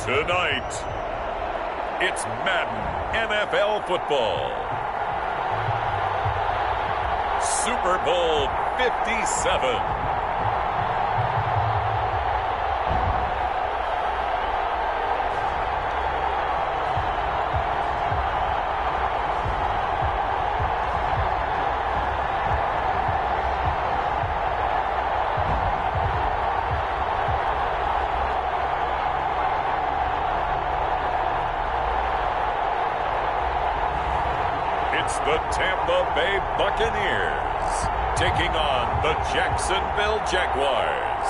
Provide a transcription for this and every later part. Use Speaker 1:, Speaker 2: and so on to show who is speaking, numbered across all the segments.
Speaker 1: Tonight, it's Madden NFL football. Super Bowl 57. It's the Tampa Bay Buccaneers taking on the Jacksonville Jaguars.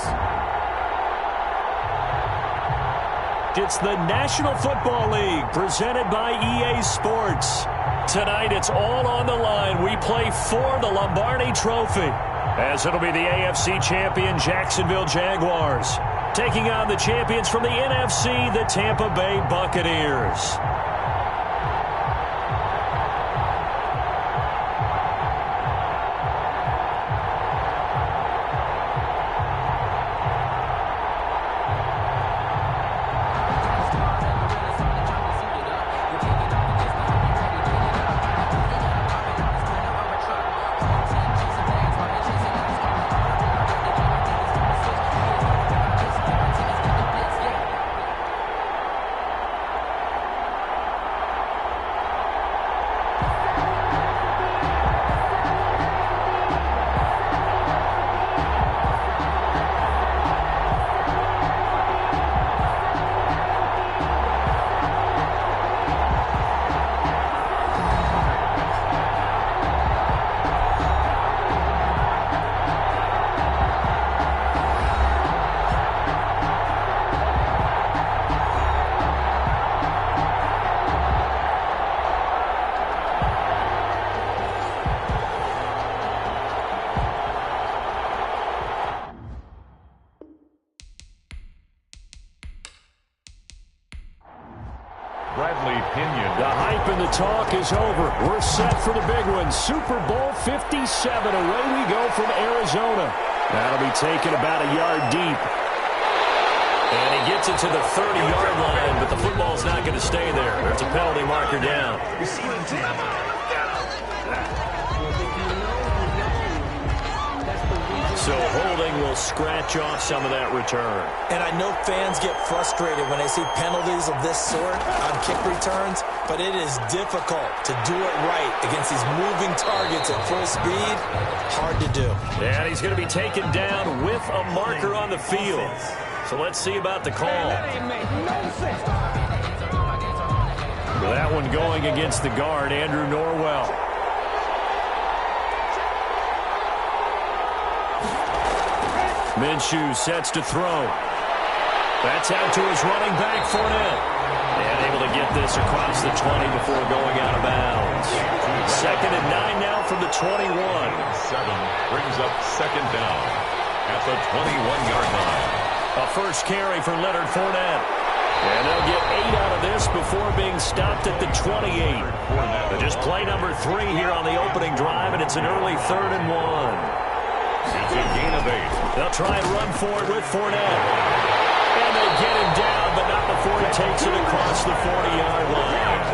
Speaker 2: It's the National Football League presented by EA Sports. Tonight it's all on the line. We play for the Lombardi Trophy, as it'll be the AFC champion Jacksonville Jaguars taking on the champions from the NFC, the Tampa Bay Buccaneers. The hype and the talk is over. We're set for the big one. Super Bowl 57. Away we go from Arizona. That'll be taken about a yard deep. And he gets it to the 30-yard line, but the football's not going to stay there. There's a penalty marker down. So holding will scratch off some of that return.
Speaker 3: And I know fans get frustrated when they see penalties of this sort on kick returns, but it is difficult to do it right against these moving targets at full speed. Hard to do.
Speaker 2: And he's going to be taken down with a marker on the field. So let's see about the call. That one going against the guard, Andrew Norwell. Minshew sets to throw. That's out to his running back, Fournette. And able to get this across the 20 before going out of bounds. 2nd and 9 now from the 21.
Speaker 1: 7 brings up 2nd down at the 21-yard line.
Speaker 2: A first carry for Leonard Fournette. And they'll get 8 out of this before being stopped at the 28. They just play number 3 here on the opening drive, and it's an early 3rd and 1.
Speaker 1: It's a gain of 8.
Speaker 2: They'll try and run for it with Fournette. And they get him down, but not before he takes it across the 40-yard line.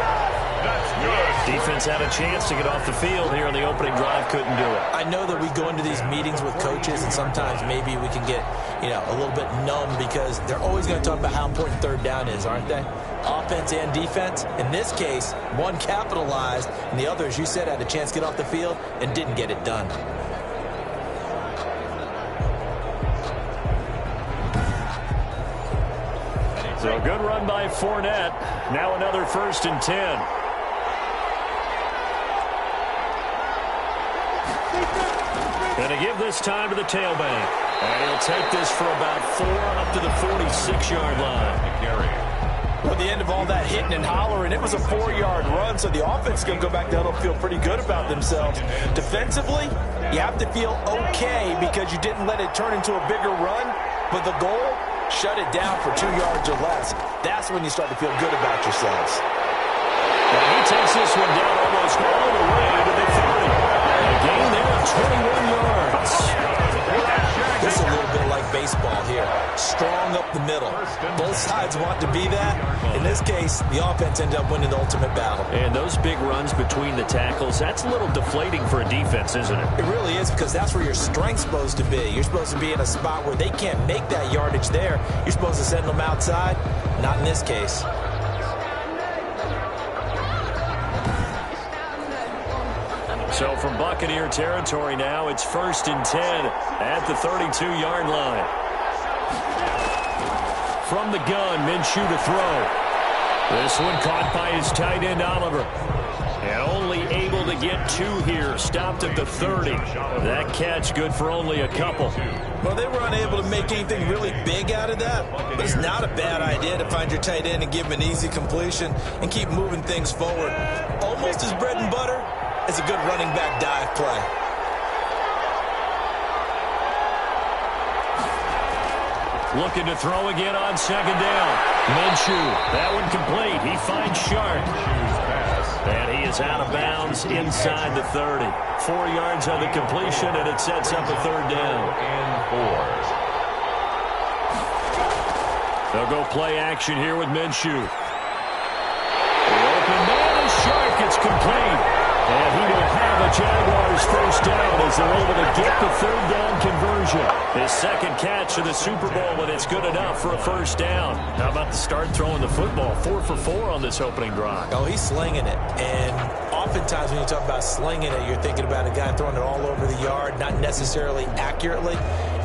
Speaker 1: That's good.
Speaker 2: Defense had a chance to get off the field here on the opening drive, couldn't do it.
Speaker 3: I know that we go into these meetings with coaches, and sometimes maybe we can get, a little bit numb because they're always going to talk about how important 3rd down is, aren't they? Offense and defense. In this case, one capitalized, and the other, as you said, had a chance to get off the field and didn't get it done.
Speaker 2: So a good run by Fournette. Now another 1st and 10. And to give this time to the tailback. And he'll take this for about 4 up to the 46-yard line.
Speaker 3: At the end of all that hitting and hollering, it was a 4-yard run, so the offense is going to go back down and feel pretty good about themselves. Defensively, you have to feel okay because you didn't let it turn into a bigger run, but the goal, shut it down for 2 yards or less. That's when you start to feel good about yourselves.
Speaker 2: And he takes this one down almost all the way to the 30. And a gain there of 21 yards.
Speaker 3: This is a little bit like baseball here. Strong up the middle. Both sides want to be that. In this case, the offense ended up winning the ultimate battle.
Speaker 2: And those big runs between the tackles, that's a little deflating for a defense, isn't it?
Speaker 3: It really is, because that's where your strength's supposed to be. You're supposed to be in a spot where they can't make that yardage there. You're supposed to send them outside. Not in this case.
Speaker 2: So from Buccaneer territory now, it's 1st and 10 at the 32-yard line. From the gun, Minshew to throw. This one caught by his tight end, Oliver. And only able to get 2 here. Stopped at the 30. That catch good for only a couple.
Speaker 3: Well, they were unable to make anything really big out of that. But it's not a bad idea to find your tight end and give him an easy completion and keep moving things forward. Almost his bread and butter. It's a good running back dive play.
Speaker 2: Looking to throw again on 2nd down. Minshew, that one complete. He finds Sharp. And he is out of bounds inside the 30. 4 yards on the completion, and it sets up a 3rd down.
Speaker 1: And 4.
Speaker 2: They'll go play action here with Minshew. The open man is Sharp. It's complete. And he will have a Jaguars 1st down as they're able to get the 3rd down conversion. His 2nd catch of the Super Bowl, and it's good enough for a 1st down. How about the start throwing the football? 4 for 4 on this opening drive.
Speaker 3: Oh, he's slinging it. And oftentimes when you talk about slinging it, you're thinking about a guy throwing it all over the yard, not necessarily accurately.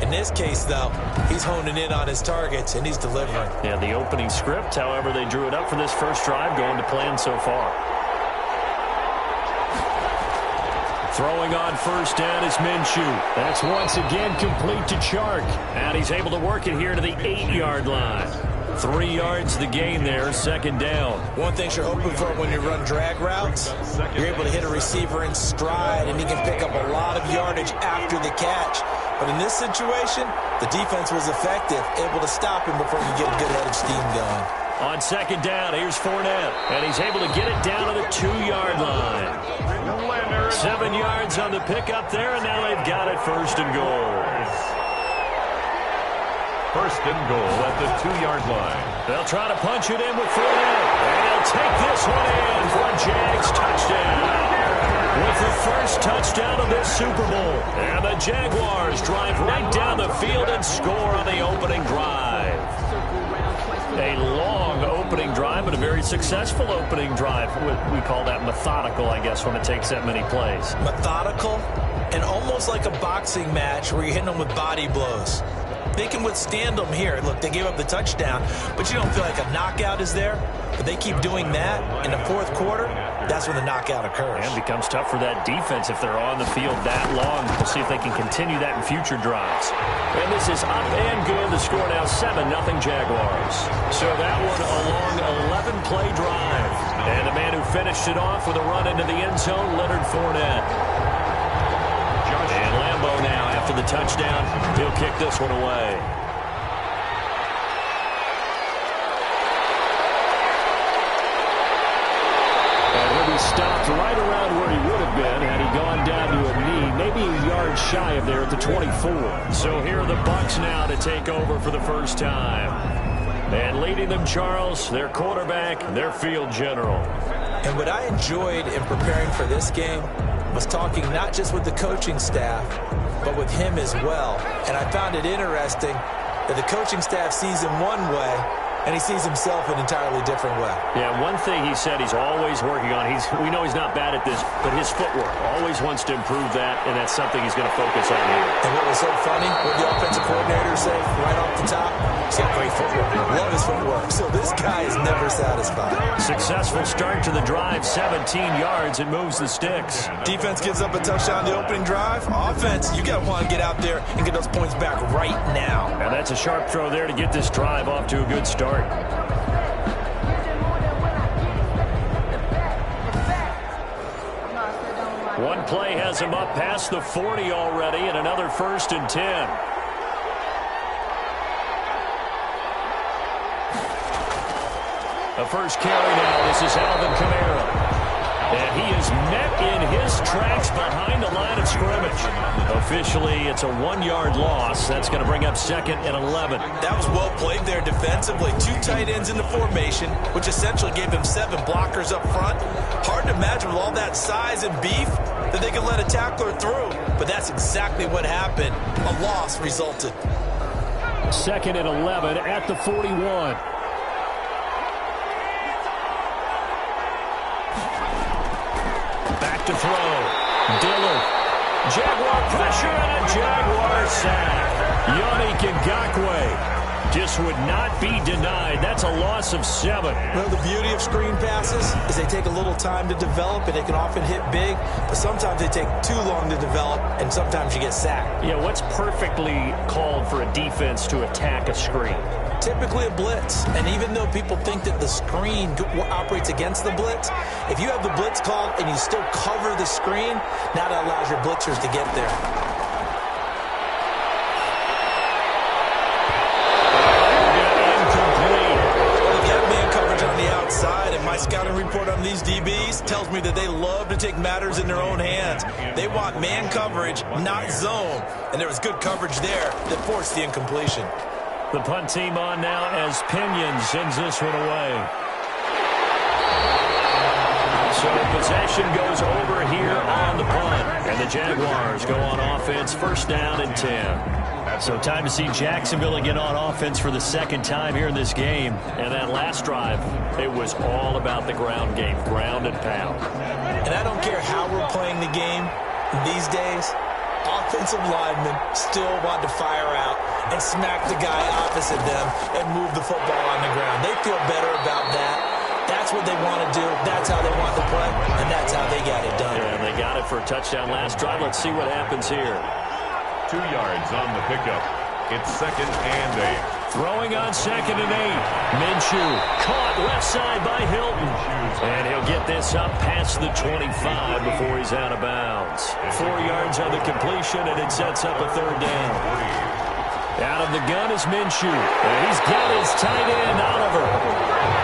Speaker 3: In this case, though, he's honing in on his targets, and he's delivering.
Speaker 2: Yeah, the opening script, however, they drew it up for this first drive, going to plan so far. Throwing on 1st down is Minshew. That's once again complete to Chark. And he's able to work it here to the 8-yard line. 3 yards the gain there, 2nd down.
Speaker 3: One thing you're hoping for when you run drag routes, you're able to hit a receiver in stride, and he can pick up a lot of yardage after the catch. But in this situation, the defense was effective, able to stop him before you get a good head of steam going.
Speaker 2: On 2nd down, here's Fournette. And he's able to get it down to the 2-yard line. 7 yards on the pickup there, and now they've got it 1st and goal.
Speaker 1: 1st and goal at the 2-yard line.
Speaker 2: They'll try to punch it in with Flota. And they'll take this one in for a Jags touchdown. With the 1st touchdown of this Super Bowl. And the Jaguars drive right down the field and score on the opening drive. A long opening drive, but a very successful opening drive. We call that methodical, I guess, when it takes that many plays.
Speaker 3: Methodical and almost like a boxing match where you're hitting them with body blows. They can withstand them here. Look, they gave up the touchdown, but you don't feel like a knockout is there. But they keep doing that in the 4th quarter. That's when the knockout occurs.
Speaker 2: And it becomes tough for that defense if they're on the field that long. We'll see if they can continue that in future drives. And this is up and good. The score now 7-0 Jaguars. So that one a long 11-play drive. And the man who finished it off with a run into the end zone, Leonard Fournette. And Lambeau now, after the touchdown, he'll kick this one away. And he'll be stopped right around where he would have been had he gone down to a knee, maybe a yard shy of there at the 24. So here are the Bucs now to take over for the 1st time. And leading them, Charles, their quarterback, their field general.
Speaker 3: And what I enjoyed in preparing for this game was talking not just with the coaching staff, but with him as well. And I found it interesting that the coaching staff sees him one way, and he sees himself an entirely different way.
Speaker 2: Yeah, one thing he said he's always working on, we know he's not bad at this, but his footwork, always wants to improve that, and that's something he's going to focus on here.
Speaker 3: And what was so funny, what the offensive coordinator said right off the top, he's got great footwork. Love his footwork. So this guy is never satisfied.
Speaker 2: Successful start to the drive, 17 yards, and moves the sticks.
Speaker 3: Defense gives up a touchdown the opening drive. Offense, you got to want to get out there and get those points back right now.
Speaker 2: And that's a sharp throw there to get this drive off to a good start. One play has him up past the 40 already, and another 1st and 10. A first carry now. This is Alvin Kamara. And he is met in his tracks behind the line of scrimmage. Officially, it's a 1-yard loss. That's going to bring up 2nd and 11.
Speaker 3: That was well played there defensively. 2 tight ends in the formation, which essentially gave them 7 blockers up front. Hard to imagine with all that size and beef that they could let a tackler through. But that's exactly what happened. A loss resulted.
Speaker 2: 2nd and 11 at the 41. To throw. Dillard. Jaguar pressure and a Jaguar sack. Yannick Ngakoue just would not be denied. That's a loss of 7.
Speaker 3: Well, the beauty of screen passes is they take a little time to develop, and they can often hit big, but sometimes they take too long to develop, and sometimes you get sacked.
Speaker 2: Yeah, what's perfectly called for a defense to attack a screen?
Speaker 3: Typically a blitz, and even though people think that the screen operates against the blitz, if you have the blitz called and you still cover the screen, now that allows your blitzers to get there. My scouting report on these DBs tells me that they love to take matters in their own hands. They want man coverage, not zone. And there was good coverage there that forced the incompletion.
Speaker 2: The punt team on now as Pinion sends this one away. So possession goes over here on the punt. And the Jaguars go on offense, 1st down and 10. So time to see Jacksonville again on offense for the 2nd time here in this game. And that last drive, it was all about the ground game, ground and pound.
Speaker 3: And I don't care how we're playing the game these days, offensive linemen still want to fire out and smack the guy opposite them and move the football on the ground. They feel better about that. That's what they want to do. That's how they want to play, and that's how they got it done.
Speaker 2: Yeah, and they got it for a touchdown last drive. Let's see what happens here.
Speaker 1: 2 yards on the pickup. It's 2nd and 8.
Speaker 2: Throwing on 2nd and 8. Minshew caught left side by Hilton. And he'll get this up past the 25 before he's out of bounds. 4 yards on the completion, and it sets up a 3rd down. Out of the gun is Minshew. And he's got his tight end, Oliver.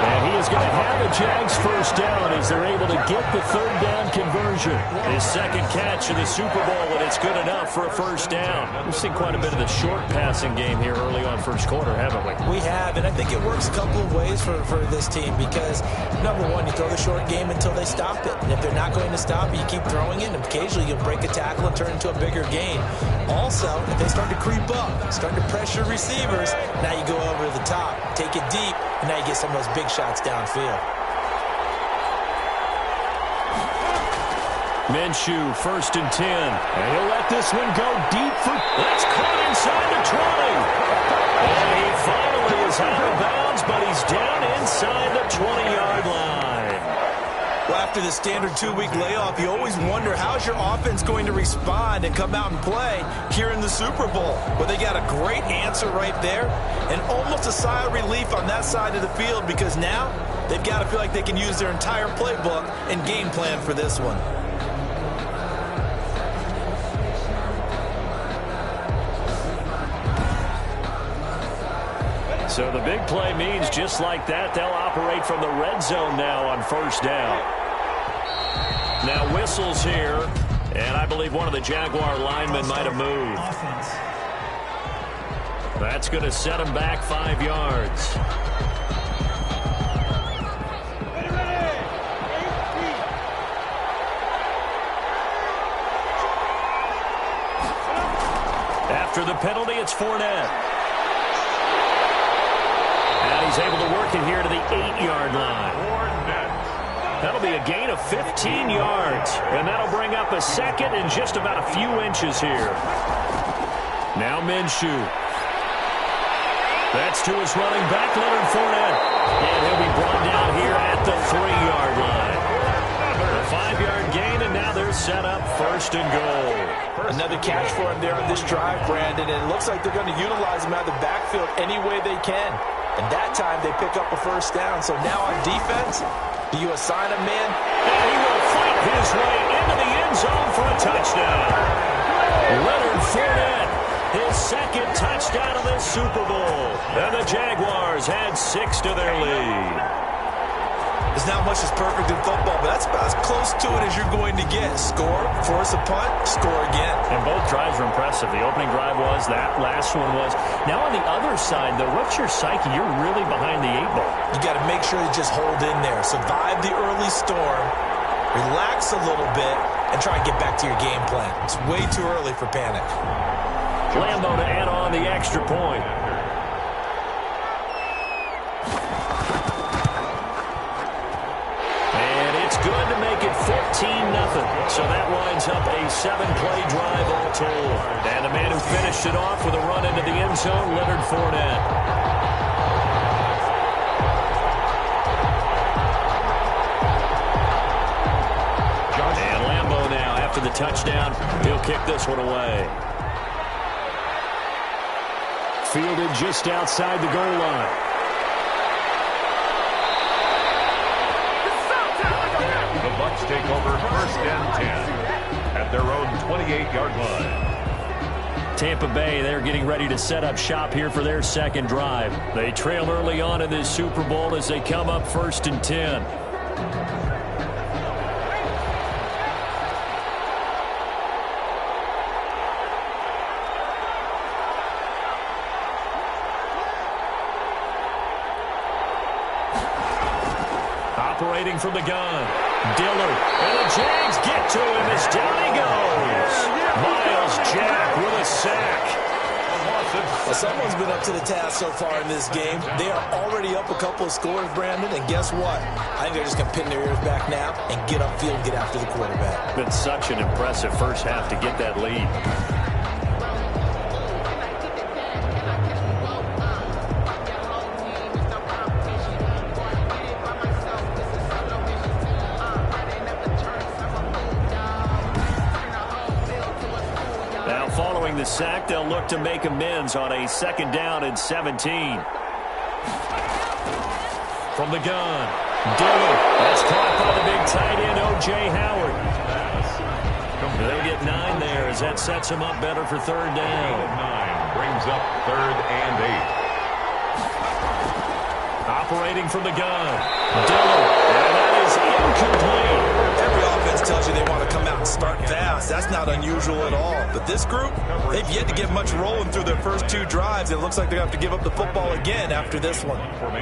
Speaker 2: And he is going to have a Jags 1st down as they're able to get the 3rd down conversion. His 2nd catch in the Super Bowl, and it's good enough for a 1st down. We've seen quite a bit of the short passing game here early on 1st quarter, haven't we?
Speaker 3: We have, and I think it works a couple of ways for this team because, number one, you throw the short game until they stop it. And if they're not going to stop it, you keep throwing it, and occasionally you'll break a tackle and turn it into a bigger gain. Also, if they start to creep up, start to pressure receivers, now you go over the top, take it deep, and now you get some of those big shots downfield.
Speaker 2: Minshew, 1st and 10. And he'll let this one go deep for... That's caught inside the 20. And he finally is out of bounds, but he's down inside the 20-yard line.
Speaker 3: Well, after the standard 2-week layoff, you always wonder how's your offense going to respond and come out and play here in the Super Bowl. Well, they got a great answer right there and almost a sigh of relief on that side of the field because now they've got to feel like they can use their entire playbook and game plan for this one.
Speaker 2: So the big play means just like that, they'll operate from the red zone now on 1st down. Now whistles here, and I believe one of the Jaguar linemen might have moved. That's going to set him back 5 yards. After the penalty, it's Fournette. He's able to work it here to the 8-yard line. That'll be a gain of 15 yards. And that'll bring up a 2nd and just about a few inches here. Now Minshew. That's to his running back, Leonard Fournette. And he'll be brought down here at the 3-yard line. A 5-yard gain, and now they're set up 1st and goal.
Speaker 3: Another catch for him there on this drive, Brandon. And it looks like they're going to utilize him out of the backfield any way they can. And that time they pick up a 1st down. So now on defense, do you assign a man?
Speaker 2: And he will fight his way into the end zone for a touchdown. Leonard Fournette, his 2nd touchdown of this Super Bowl. And the Jaguars add 6 to their lead.
Speaker 3: There's not much that's perfect in football, but that's about as close to it as you're going to get. Score, force a punt, score again.
Speaker 2: And both drives were impressive. The opening drive was, that last one was. Now on the other side, though, what's your psyche? You're really behind the 8-ball.
Speaker 3: You got to make sure you just hold in there. Survive the early storm, relax a little bit, and try and get back to your game plan. It's way too early for panic.
Speaker 2: Lambo to add on the extra point. Good to make it 14-0. So that winds up a 7-play drive all told. And the man who finished it off with a run into the end zone, Leonard Fournette. And Lambo now, after the touchdown, he'll kick this one away. Fielded just outside the goal line.
Speaker 1: The Bucs take over 1st and 10 at their own 28-yard line.
Speaker 2: Tampa Bay, they're getting ready to set up shop here for their second drive. They trail early on in this Super Bowl as they come up 1st and 10. Operating from the gun. Dillard. And the Jags get to him as down he goes. Miles Jack with a sack.
Speaker 3: Well, someone's been up to the task so far in this game. They are already up a couple of scores, Brandon, and guess what? I think they're just going to pin their ears back now and get upfield and get after the quarterback.
Speaker 2: Been such an impressive first half to get that lead. The sack, they'll look to make amends on a 2nd down and 17. From the gun, Dillard. That's caught by the big tight end, O.J. Howard. They'll get 9 there as that sets him up better for 3rd down.
Speaker 1: 9 brings up 3rd and 8.
Speaker 2: Operating from the gun, Dillard. And that is incomplete.
Speaker 3: Every offense tells you they want to come out and start fast. That's not unusual at all. But this group, they've yet to get much rolling through their first 2 drives. It looks like they're going to have to give up the football again after this one.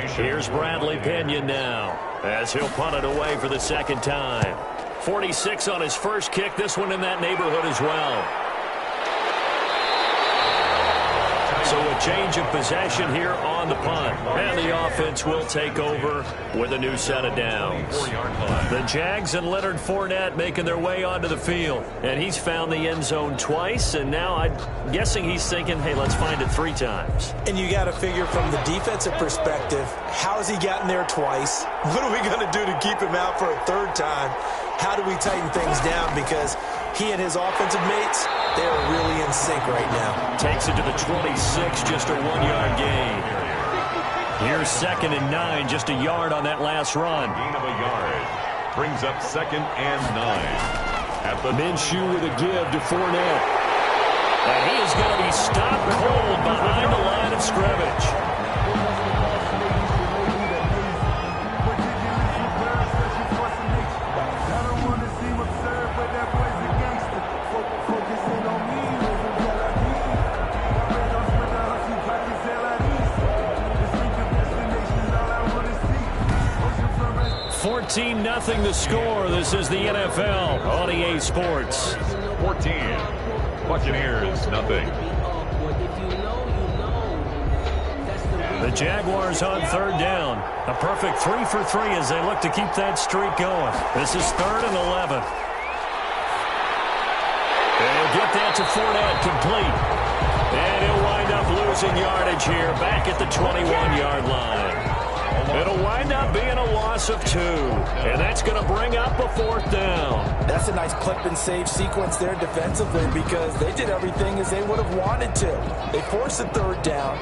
Speaker 2: Here's Bradley Pinion now as he'll punt it away for the 2nd time. 46 on his first kick. This one in that neighborhood as well. So a change of possession here on the punt. And the offense will take over with a new set of downs. The Jags and Leonard Fournette making their way onto the field. And he's found the end zone twice. And now I'm guessing he's thinking, hey, let's find it 3 times.
Speaker 3: And you got to figure from the defensive perspective, how has he gotten there twice? What are we going to do to keep him out for a 3rd time? How do we tighten things down? Because he and his offensive mates, they are really in sync right now.
Speaker 2: Takes it to the 26, just a 1-yard gain. Here's 2nd and 9, just a yard on that last run.
Speaker 1: Gain of a yard. Brings up 2nd and 9. At the
Speaker 2: Minshew with a give to Fournette. And he is going to be stopped cold behind the line of scrimmage. Nothing the score. This is the NFL on EA Sports.
Speaker 1: 14. Buccaneers, nothing.
Speaker 2: The Jaguars on 3rd down. A perfect 3 for 3 as they look to keep that streak going. This is 3rd and 11. They'll get that to Fournette, complete. And he'll wind up losing yardage here back at the 21-yard line. It'll wind up being a loss of 2. And that's going to bring up a 4th down.
Speaker 3: That's a nice clip and save sequence there defensively because they did everything as they would have wanted to. They forced the 3rd down,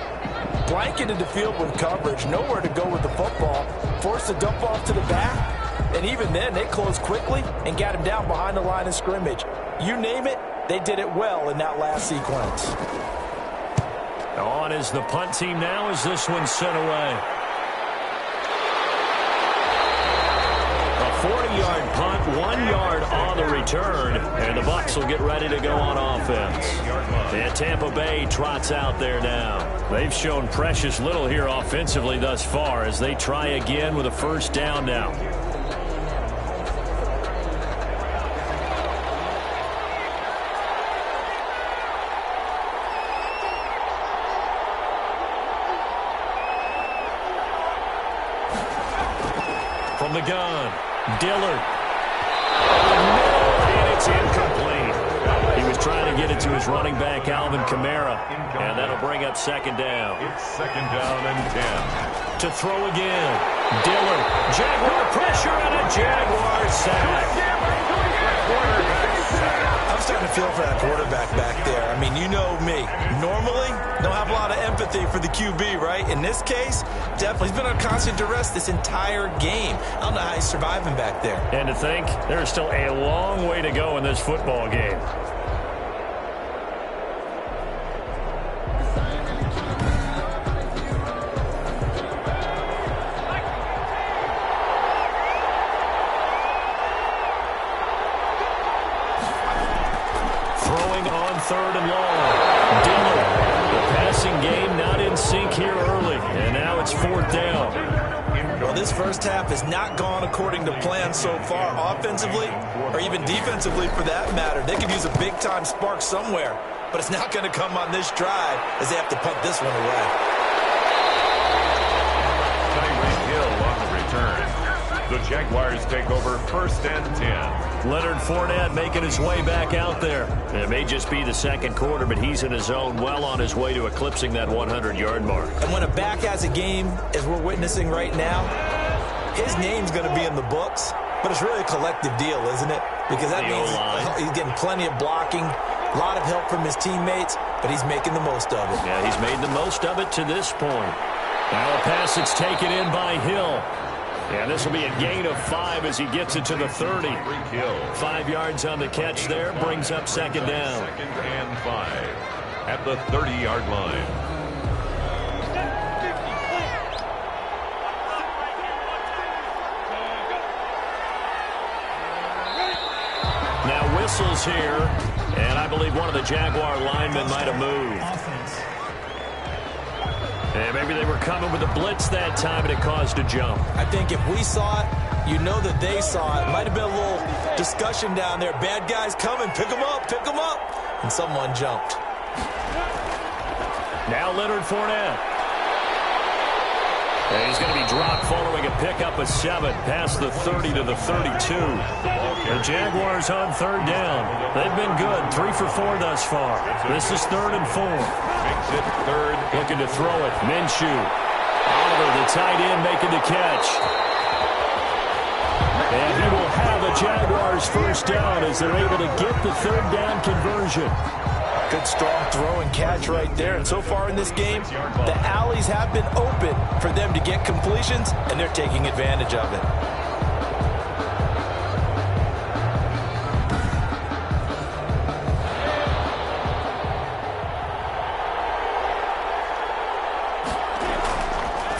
Speaker 3: blanketed the field with coverage, nowhere to go with the football, forced the dump off to the back, and even then they closed quickly and got him down behind the line of scrimmage. You name it, they did it well in that last sequence.
Speaker 2: On is the punt team now as this one's sent away. 40-yard punt, 1 yard on the return, and the Bucs will get ready to go on offense. And Tampa Bay trots out there now. They've shown precious little here offensively thus far as they try again with a first down now. From the gun, Dillard. And it's incomplete. He was trying to get it to his running back, Alvin Kamara, and that'll bring up second down.
Speaker 1: It's second down and 10.
Speaker 2: To throw again, Dillard. Jaguar pressure and a Jaguar sack.
Speaker 3: I'm starting to feel for that quarterback back there. I mean, you know me. Normally, don't have a lot of empathy for the QB, right? In this case, definitely. He's been on constant duress this entire game. I don't know how he's surviving back there.
Speaker 2: And to think, there's still a long way to go in this football game. Third and long. Dillard. The passing game not in sync here early. And now it's fourth down.
Speaker 3: Well, this first half has not gone according to plan so far offensively or even defensively for that matter. They could use a big-time spark somewhere, but it's not going to come on this drive as they have to punt this one away.
Speaker 1: Tyreek Hill on the return. The Jaguars take over first and 10.
Speaker 2: Leonard Fournette making his way back out there. It may just be the second quarter, but he's in his zone, well on his way to eclipsing that 100-yard mark.
Speaker 3: And when a back has a game, as we're witnessing right now, his name's going to be in the books, but it's really a collective deal, isn't it? Because that means he's getting plenty of blocking, a lot of help from his teammates, but he's making the most of it.
Speaker 2: Yeah, he's made the most of it to this point. Now a pass that's taken in by Hill. And this will be a gain of 5 as he gets it to the 30. 5 yards on the catch there, brings up second down.
Speaker 1: Second and 5 at the 30-yard line.
Speaker 2: Now whistles here, and I believe one of the Jaguar linemen might have moved. And maybe they were coming with a blitz that time, and it caused a jump.
Speaker 3: I think if we saw it, you know that they saw it. Might have been a little discussion down there. Bad guys coming. Pick them up. Pick them up. And someone jumped.
Speaker 2: Now Leonard Fournette. And he's going to be dropped following a pickup of 7 past the 30 to the 32. The Jaguars on third down. They've been good. 3 for 4 thus far. This is 3rd and 4.
Speaker 1: Makes it third.
Speaker 2: Looking to throw it. Minshew. Oliver, the tight end, making the catch. And he will have a Jaguars first down as they're able to get the third down conversion.
Speaker 3: Good, strong throw and catch right there. And so far in this game, the alleys have been open for them to get completions, and they're taking advantage of it.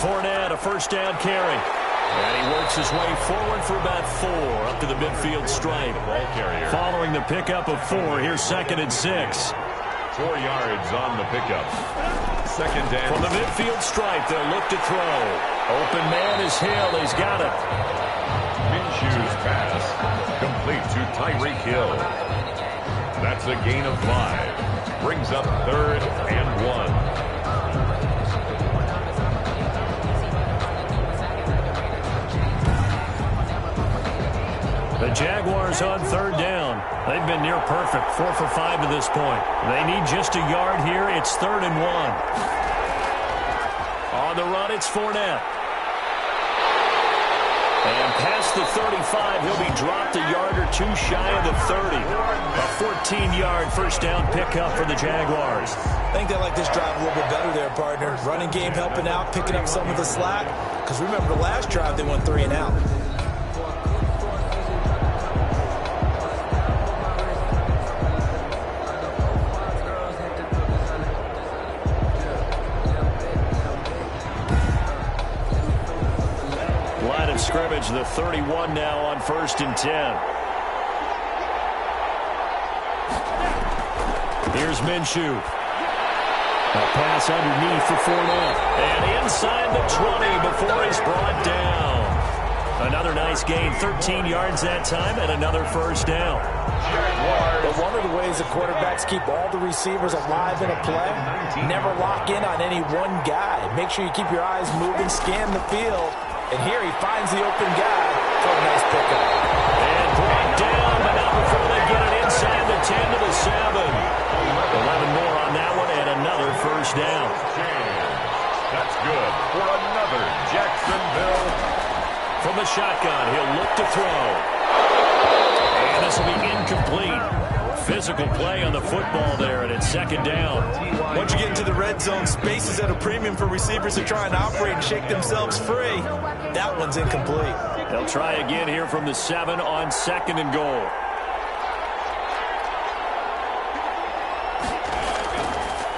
Speaker 2: Fournette, a first down carry. And he works his way forward for about 4 up to the midfield stripe. Following the pickup of 4, here's 2nd and 6.
Speaker 1: 4 yards on the pickup. Second down.
Speaker 2: From the midfield stripe, they'll look to throw. Open man is Hill. He's got it.
Speaker 1: Minshew's pass complete to Tyreek Hill. That's a gain of 5. Brings up 3rd and 1.
Speaker 2: The Jaguars on third down. They've been near perfect, 4 for 5 to this point. They need just a yard here. It's 3rd and 1. On the run, it's Fournette. And past the 35, he'll be dropped a yard or 2 shy of the 30. A 14-yard first down pickup for the Jaguars.
Speaker 3: I think they like this drive a little bit better there, partner. Running game helping out, picking up some of the slack. Because remember, the last drive, they went 3 and out.
Speaker 2: scrimmage, the 31 now on 1st and 10. Here's Minshew. A pass underneath for Fournette. And inside the 20 before he's brought down. Another nice gain, 13 yards that time, and another first down.
Speaker 3: But one of the ways the quarterbacks keep all the receivers alive in a play, never lock in on any one guy. Make sure you keep your eyes moving, scan the field. And here he finds the open guy for a nice pickup.
Speaker 2: And brought down, but not before they get it inside the 10 to the 7. 11 more on that one, and another first down.
Speaker 1: That's good for another Jacksonville.
Speaker 2: From the shotgun, he'll look to throw. And this will be incomplete. Physical play on the football there, and it's second down.
Speaker 3: Once you get into the red zone, space is at a premium for receivers to try and operate and shake themselves free. That one's incomplete.
Speaker 2: They'll try again here from the 7 on 2nd and goal.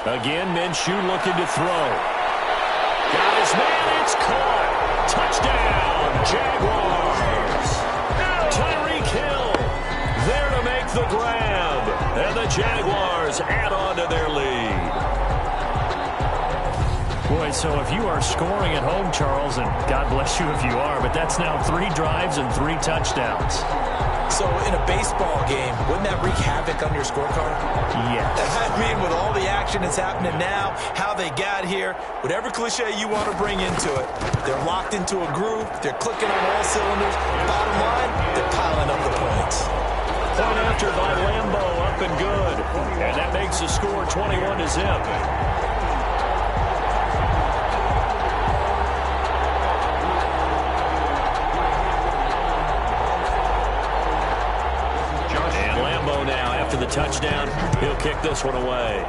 Speaker 2: Again, Minshew looking to throw. Got his man, it's caught. Touchdown, Jaguars. Tyreek Hill there to make the grab. And the Jaguars add on to their lead. Boy, so if you are scoring at home, Charles, and God bless you if you are, but that's now 3 drives and 3 touchdowns.
Speaker 3: So in a baseball game, wouldn't that wreak havoc on your scorecard?
Speaker 2: Yes.
Speaker 3: I mean, with all the action that's happening now, how they got here, whatever cliche you want to bring into it, they're locked into a groove, they're clicking on all cylinders. Bottom line, they're piling up the points.
Speaker 2: Point after by Lambo, up and good. And that makes the score 21 to zip. The touchdown, he'll kick this one away.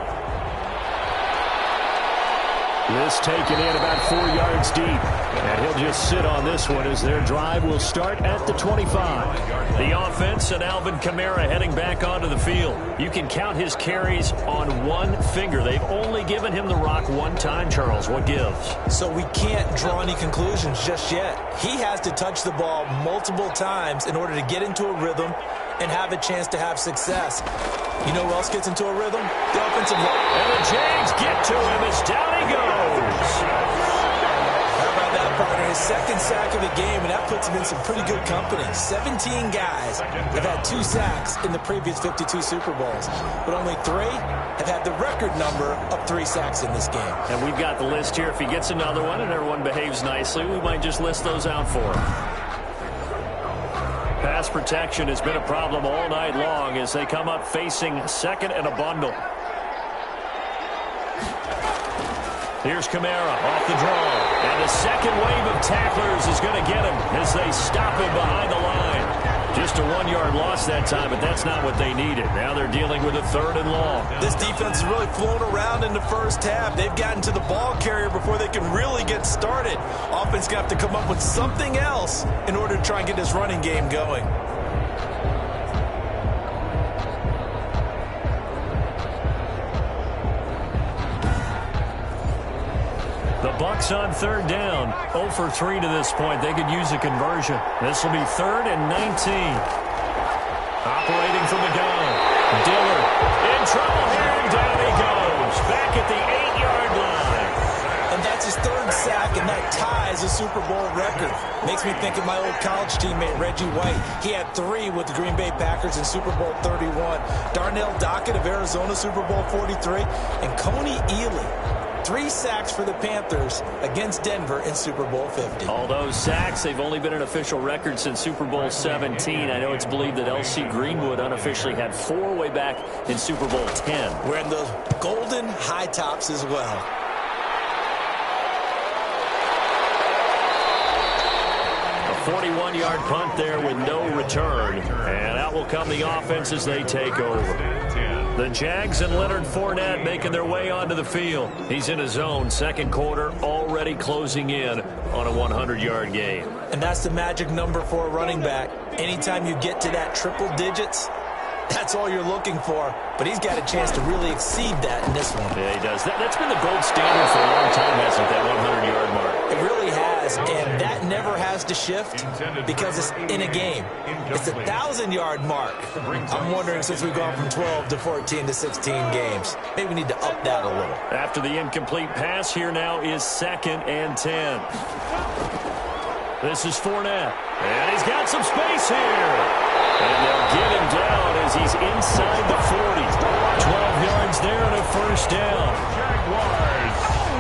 Speaker 2: This taken in about 4 yards deep, and he'll just sit on this one as their drive will start at the 25. The offense and Alvin Kamara heading back onto the field. You can count his carries on one finger. They've only given him the rock one time, Charles. What gives?
Speaker 3: So we can't draw any conclusions just yet. He has to touch the ball multiple times in order to get into a rhythm and have a chance to have success. You know who else gets into a rhythm? The offensive line.
Speaker 2: And the Jags get to him as down he goes.
Speaker 3: How about that, partner? His second sack of the game, and that puts him in some pretty good company. 17 guys have had 2 sacks in the previous 52 Super Bowls, but only 3 have had the record number of 3 sacks in this game.
Speaker 2: And we've got the list here. If he gets another one and everyone behaves nicely, we might just list those out for him. Pass protection has been a problem all night long as they come up facing second and a bundle. Here's Kamara off the draw. And the second wave of tacklers is going to get him as they stop him behind the line. Just a 1-yard loss that time, but that's not what they needed. Now they're dealing with a 3rd and long.
Speaker 3: This defense has really flown around in the first half. They've gotten to the ball carrier before they can really get started. Offense going to have to come up with something else in order to try and get this running game going.
Speaker 2: The Bucs on 3rd down. 0 for 3 to this point. They could use a conversion. This will be 3rd and 19. Operating from the gun. Dillard in trouble here, and down he goes. Back at the 8-yard line.
Speaker 3: And that's his 3rd sack, and that ties a Super Bowl record. Makes me think of my old college teammate, Reggie White. He had 3 with the Green Bay Packers in Super Bowl 31. Darnell Dockett of Arizona, Super Bowl 43. And Coney Ealy. 3 sacks for the Panthers against Denver in Super Bowl 50.
Speaker 2: All those sacks, they've only been an official record since Super Bowl 17. I know it's believed that L.C. Greenwood unofficially had 4 way back in Super Bowl 10.
Speaker 3: Wearing those golden high tops as well.
Speaker 2: A 41-yard punt there with no return. And out will come the offense as they take over. The Jags and Leonard Fournette making their way onto the field. He's in his zone. 2nd quarter already closing in on a 100-yard game.
Speaker 3: And that's the magic number for a running back. Anytime you get to that triple digits, that's all you're looking for. But he's got a chance to really exceed that in this one.
Speaker 2: Yeah, he does. That's been the gold standard for a long time, hasn't it, that 100-yard mark?
Speaker 3: It really has, and that never has has to shift because it's in a game. It's a 1,000-yard mark. I'm wondering, since we've gone from 12 to 14 to 16 games, maybe we need to up that a little.
Speaker 2: After the incomplete pass, here now is 2nd and 10. This is Fournette. And he's got some space here. And they'll get him down as he's inside the 40. 12 yards there and a first down.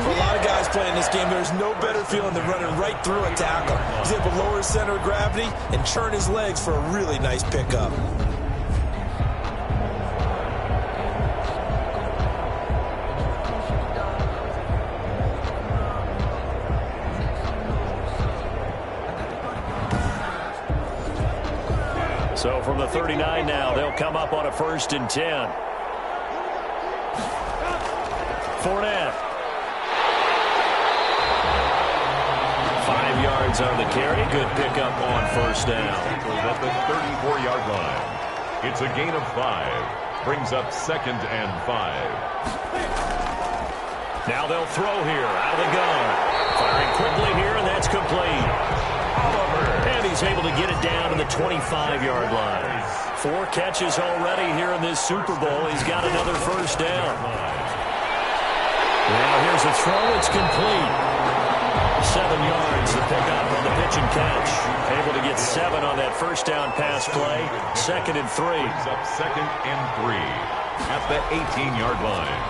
Speaker 3: For a lot of guys playing this game, there's no better feeling than running right through a tackle. He's able to lower his center of gravity and churn his legs for a really nice pickup.
Speaker 2: So from the 39 now, they'll come up on a 1st and 10. Fournette. 5 yards on the carry. Good pickup on 1st down.
Speaker 1: At the 34-yard line. It's a gain of 5. Brings up 2nd and 5.
Speaker 2: Now they'll throw here out of the gun. Firing quickly here, and that's complete. And he's able to get it down to the 25-yard line. 4 catches already here in this Super Bowl. He's got another 1st down. Now here's a throw. It's complete. 7 yards to pick up on the pitch and catch. Able to get 7 on that 1st down pass play. 2nd and 3.
Speaker 1: Brings up 2nd and 3 at the 18-yard line.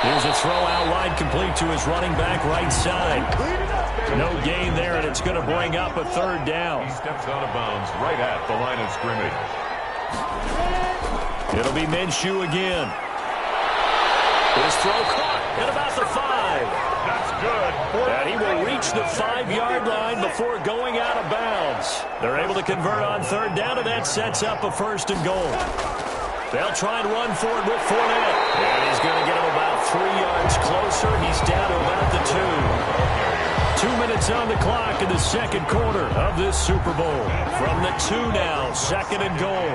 Speaker 2: Here's a throw out wide, complete to his running back right side. No gain there, and it's going to bring up a 3rd down.
Speaker 1: He steps out of bounds right at the line of scrimmage.
Speaker 2: It'll be Minshew again. His throw caught at about the 5.
Speaker 1: That's good.
Speaker 2: And he will reach the 5-yard line before going out of bounds. They're able to convert on 3rd down, and that sets up a 1st and goal. They'll try and run for it with Fournette. And he's going to get him about 3 yards closer. He's down to about the 2. 2 minutes on the clock in the 2nd quarter of this Super Bowl. From the 2 now, 2nd and goal.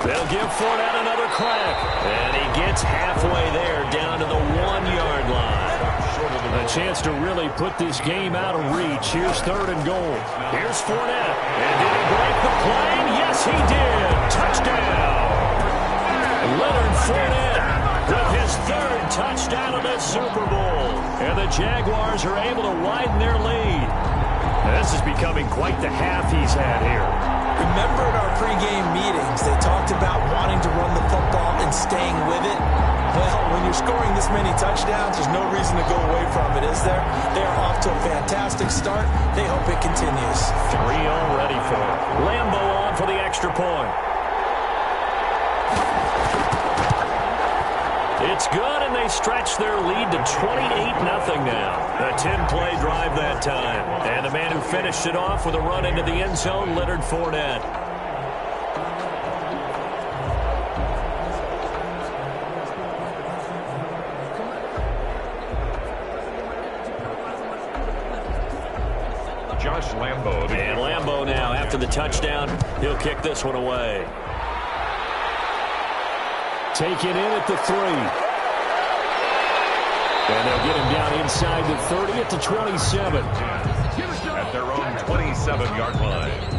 Speaker 2: They'll give Fournette another crack. And he gets halfway there, down to the 1-yard line. A chance to really put this game out of reach. Here's 3rd and goal. Here's Fournette. And did he break the plane? Yes, he did. Touchdown. Leonard Fournette with his 3rd touchdown of the Super Bowl. And the Jaguars are able to widen their lead. This is becoming quite the half he's had here.
Speaker 3: Remember in our pregame meetings, they talked about wanting to run the football and staying with it. Well, when you're scoring this many touchdowns, there's no reason to go away from it, is there? They are off to a fantastic start. They hope it continues.
Speaker 2: 3 already for him. Lambo on for the extra point. It's good, and they stretch their lead to 28-0 now. A 10-play drive that time. And the man who finished it off with a run into the end zone, Leonard Fournette.
Speaker 1: Josh Lambo.
Speaker 2: And Lambo now, after the touchdown, he'll kick this one away. Taken in at the 3. And they'll get him down inside the 30 at the 27.
Speaker 1: At their own 27-yard line.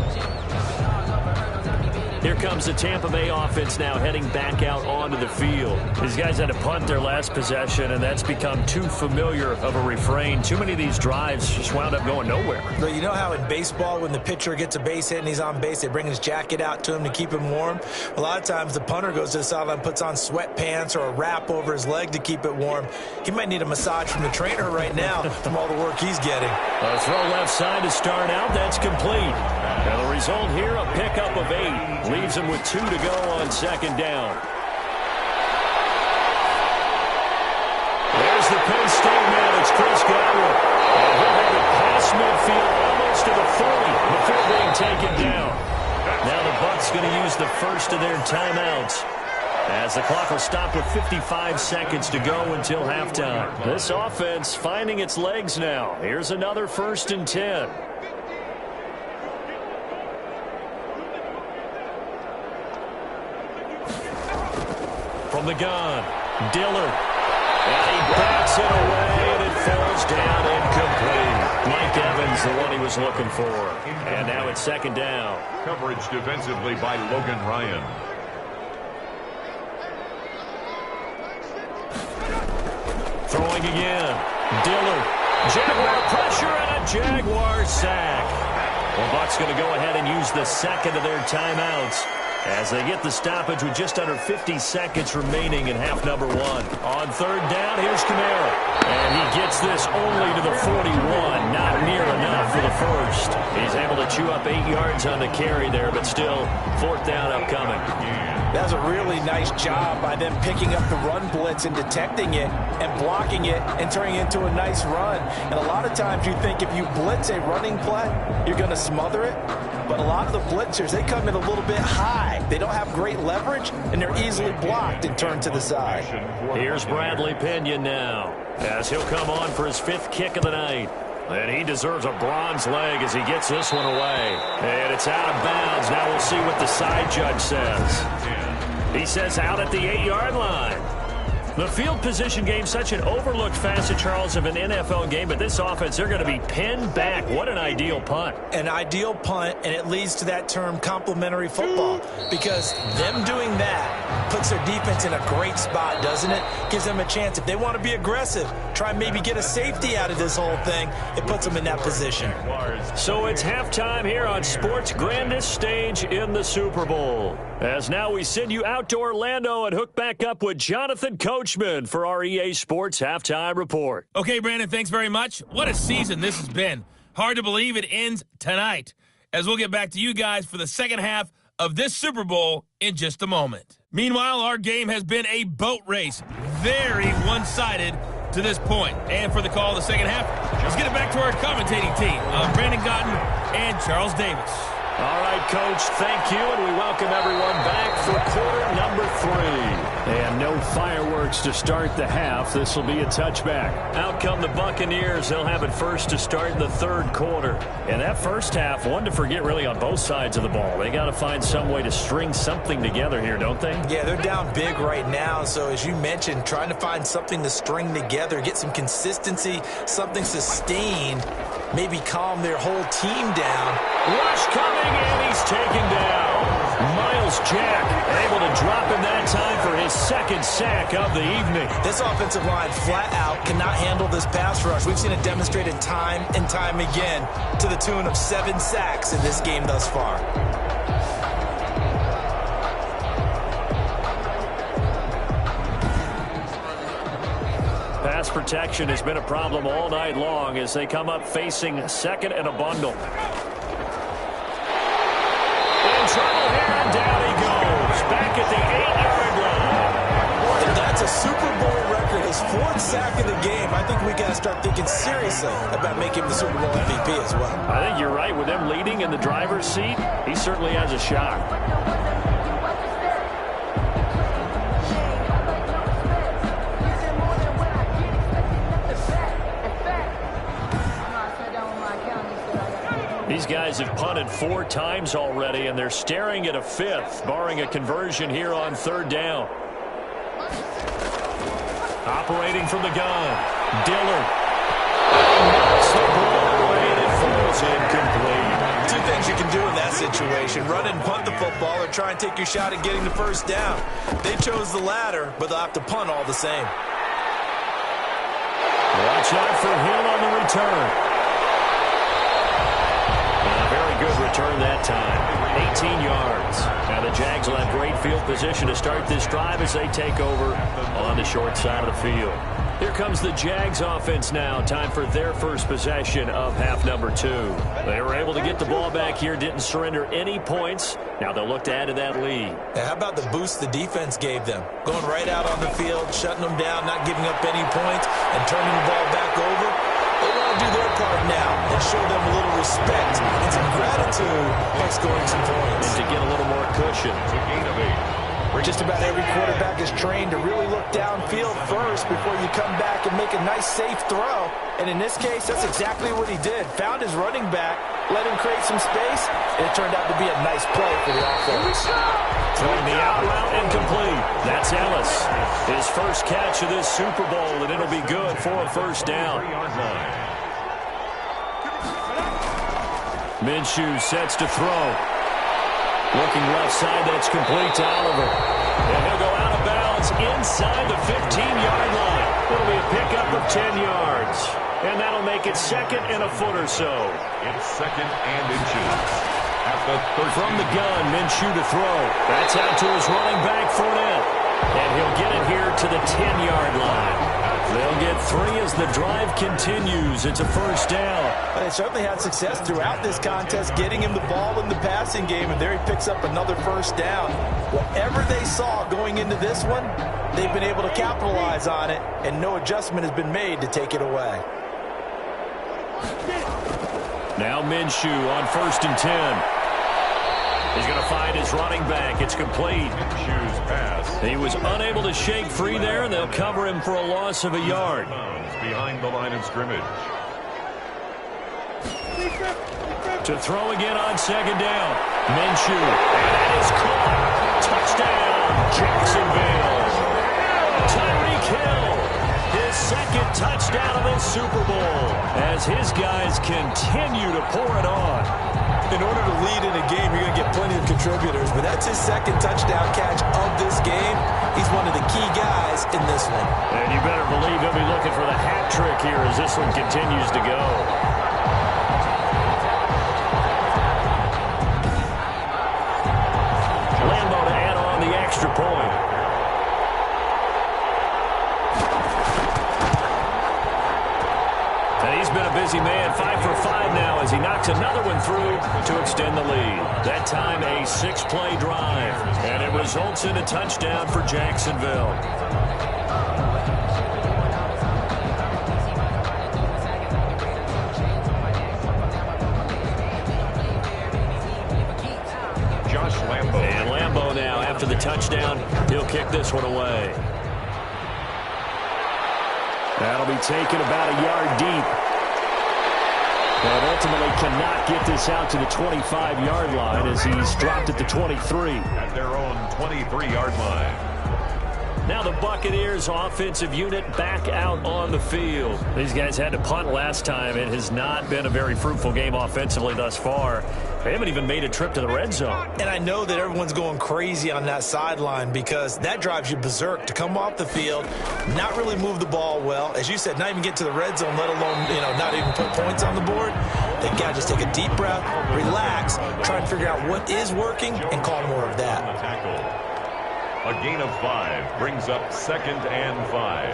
Speaker 2: Here comes the Tampa Bay offense now heading back out onto the field. These guys had to punt their last possession, and that's become too familiar of a refrain. Too many of these drives just wound up going nowhere.
Speaker 3: But you know how in baseball, when the pitcher gets a base hit and he's on base, they bring his jacket out to him to keep him warm? A lot of times the punter goes to the sideline, puts on sweatpants or a wrap over his leg to keep it warm. He might need a massage from the trainer right now from all the work he's getting.
Speaker 2: A throw left side to start out. That's complete. And the result here, a pickup of 8. Leaves him with 2 to go on 2nd down. There's the Penn State man. It's Chris Godwin. And he'll have it past midfield almost to the 40 before being taken down. Now the Bucs going to use the first of their timeouts, as the clock will stop with 55 seconds to go until halftime. This offense finding its legs now. Here's another 1st and 10. From the gun, Dillard. And he bats it away, and it falls down incomplete. Mike Evans, the one he was looking for. And now it's second down.
Speaker 1: Coverage defensively by Logan Ryan.
Speaker 2: Throwing again. Dillard. Jaguar pressure and a Jaguar sack. Well, Bucs going to go ahead and use the second of their timeouts as they get the stoppage with just under 50 seconds remaining in half number one. On third down, here's Kamara. And he gets this only to the 41. Not near enough for the first. He's able to chew up 8 yards on the carry there, but still fourth down upcoming.
Speaker 3: That was a really nice job by them picking up the run blitz and detecting it and blocking it and turning it into a nice run. And a lot of times you think if you blitz a running play, you're going to smother it. But a lot of the blitzers, they come in a little bit high. They don't have great leverage, and they're easily blocked and turned to the side.
Speaker 2: Here's Bradley Pinion now as he'll come on for his 5th kick of the night. And he deserves a bronze leg as he gets this one away. And it's out of bounds. Now we'll see what the side judge says. He says out at the 8-yard line. The field position game, such an overlooked facet, Charles, of an NFL game, but this offense, they're going to be pinned back. What an ideal punt.
Speaker 3: An ideal punt, and it leads to that term complementary football, because them doing that puts their defense in a great spot, doesn't it? Gives them a chance. If they want to be aggressive, try and maybe get a safety out of this whole thing, it puts them in that position.
Speaker 2: So it's halftime here on sports' grandest stage in the Super Bowl. As now we send you out to Orlando and hook back up with Jonathan Coachman for our EA Sports Halftime Report.
Speaker 4: Okay, Brandon, thanks very much. What a season this has been. Hard to believe it ends tonight, as we'll get back to you guys for the second half of this Super Bowl in just a moment. Meanwhile, our game has been a boat race, very one-sided to this point. And for the call of the second half, let's get it back to our commentating team of Brandon Gotton and Charles Davis.
Speaker 2: All right, Coach, thank you, and we welcome everyone back for quarter number 3. And no fireworks to start the half. This will be a touchback. Out come the Buccaneers. They'll have it first to start in the third quarter. And that first half, one to forget really on both sides of the ball. They got to find some way to string something together here, don't they?
Speaker 3: Yeah, they're down big right now. So as you mentioned, trying to find something to string together, get some consistency, something sustained, maybe calm their whole team down.
Speaker 2: Rush coming, and he's taken down. Miles Jack able to drop him that time for his second sack of the evening.
Speaker 3: This offensive line flat out cannot handle this pass rush. We've seen it demonstrated time and time again to the tune of 7 sacks in this game thus far.
Speaker 2: Pass protection has been a problem all night long as they come up facing second and a bundle. In trouble here, and down he goes. Back at the 8-yard line.
Speaker 3: And that's a Super Bowl record, his 4th sack of the game. I think we got to start thinking seriously about making him the Super Bowl MVP as well.
Speaker 2: I think you're right. With them leading in the driver's seat, he certainly has a shot. These guys have punted 4 times already, and they're staring at a 5th, barring a conversion here on third down. Operating from the gun, Dillard. Knocks the ball away, and it falls incomplete.
Speaker 3: 2 things you can do in that situation: run and punt the football, or try and take your shot at getting the first down. They chose the latter, but they'll have to punt all the same.
Speaker 2: Watch out for him on the return. Good return that time. 18 yards. Now the Jags will have great field position to start this drive as they take over on the short side of the field. Here comes the Jags offense now. Time for their first possession of half number 2. They were able to get the ball back here, didn't surrender any points. Now they'll look to add to that lead.
Speaker 3: Now, how about the boost the defense gave them? Going right out on the field, shutting them down, not giving up any points, and turning the ball back over. They want to do their part now and show them a little respect and some gratitude by scoring some points.
Speaker 2: And to get a little more cushion.
Speaker 3: Just about every quarterback is trained to really look downfield first before you come back and make a nice, safe throw. And in this case, that's exactly what he did. Found his running back, let him create some space, and it turned out to be a nice play for the offense.
Speaker 2: Throwing the out route incomplete. That's Ellis. His first catch of this Super Bowl, and it'll be good for a first down. Minshew sets to throw. Looking left side, that's complete to Oliver. And he'll go out of bounds inside the 15-yard line. It'll be a pickup of 10 yards. And that'll make it second and a foot or so.
Speaker 1: It's second and inches. At the 30.
Speaker 2: From the gun, Minshew to throw. That's out to his running back, Fournette. And he'll get it here to the 10-yard line. They'll get 3 as the drive continues. It's a first down.
Speaker 3: They certainly had success throughout this contest, getting him the ball in the passing game, and there he picks up another first down. Whatever they saw going into this one, they've been able to capitalize on it, and no adjustment has been made to take it away.
Speaker 2: Now Minshew on 1st and 10. He's going to find his running back. It's complete.
Speaker 1: Minshew's pass.
Speaker 2: He was unable to shake free there, and they'll cover him for a loss of a yard.
Speaker 1: Behind the line of scrimmage.
Speaker 2: To throw again on 2nd down. Minshew. And that is caught. Touchdown, Jacksonville. Tyreek Hill. His second touchdown of this Super Bowl as his guys continue to pour it on.
Speaker 3: In order to lead in a game, you're going to get plenty of contributors, but that's his second touchdown catch of this game. He's one of the key guys in this one.
Speaker 2: And you better believe he'll be looking for the hat trick here as this one continues to go. Lambo to add on the extra point. And he's been a busy man, 5 for 5 now as he knocks another one through to extend the lead. That time a 6-play drive, and it results in a touchdown for Jacksonville.
Speaker 1: Josh Lambo.
Speaker 2: And Lambo now, after the touchdown, he'll kick this one away. That'll be taken about a yard deep. And ultimately cannot get this out to the 25-yard line as he's dropped at the 23.
Speaker 1: At their own 23-yard line.
Speaker 2: Now the Buccaneers offensive unit back out on the field. These guys had to punt last time. It has not been a very fruitful game offensively thus far. They haven't even made a trip to the red zone.
Speaker 3: And I know that everyone's going crazy on that sideline because that drives you berserk to come off the field, not really move the ball well. As you said, not even get to the red zone, let alone, not even put points on the board. They've got to just take a deep breath, relax, try and figure out what is working, and call more of that.
Speaker 1: A gain of 5 brings up 2nd and 5.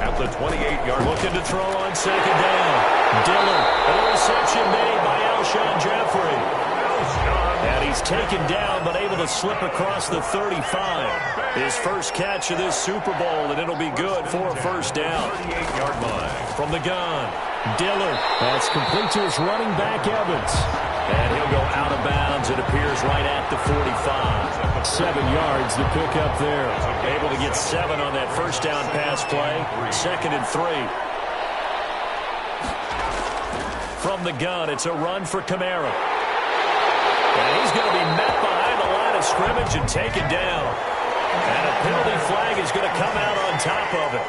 Speaker 1: At the 28-yard line.
Speaker 2: Looking to throw on 2nd down. Dillon. A reception made by Alshon Jeffrey. And he's taken down but able to slip across the 35. His first catch of this Super Bowl, and it'll be good for a first down.
Speaker 1: 38-yard line.
Speaker 2: From the gun, Dillon. That's complete to his running back, Evans. And he'll go out of bounds, it appears, right at the 45. 7 yards, the pickup there. Able to get 7 on that first down pass play. 2nd and 3. From the gun, it's a run for Kamara. And he's going to be met behind the line of scrimmage and taken down. And a penalty flag is going to come out on top of it.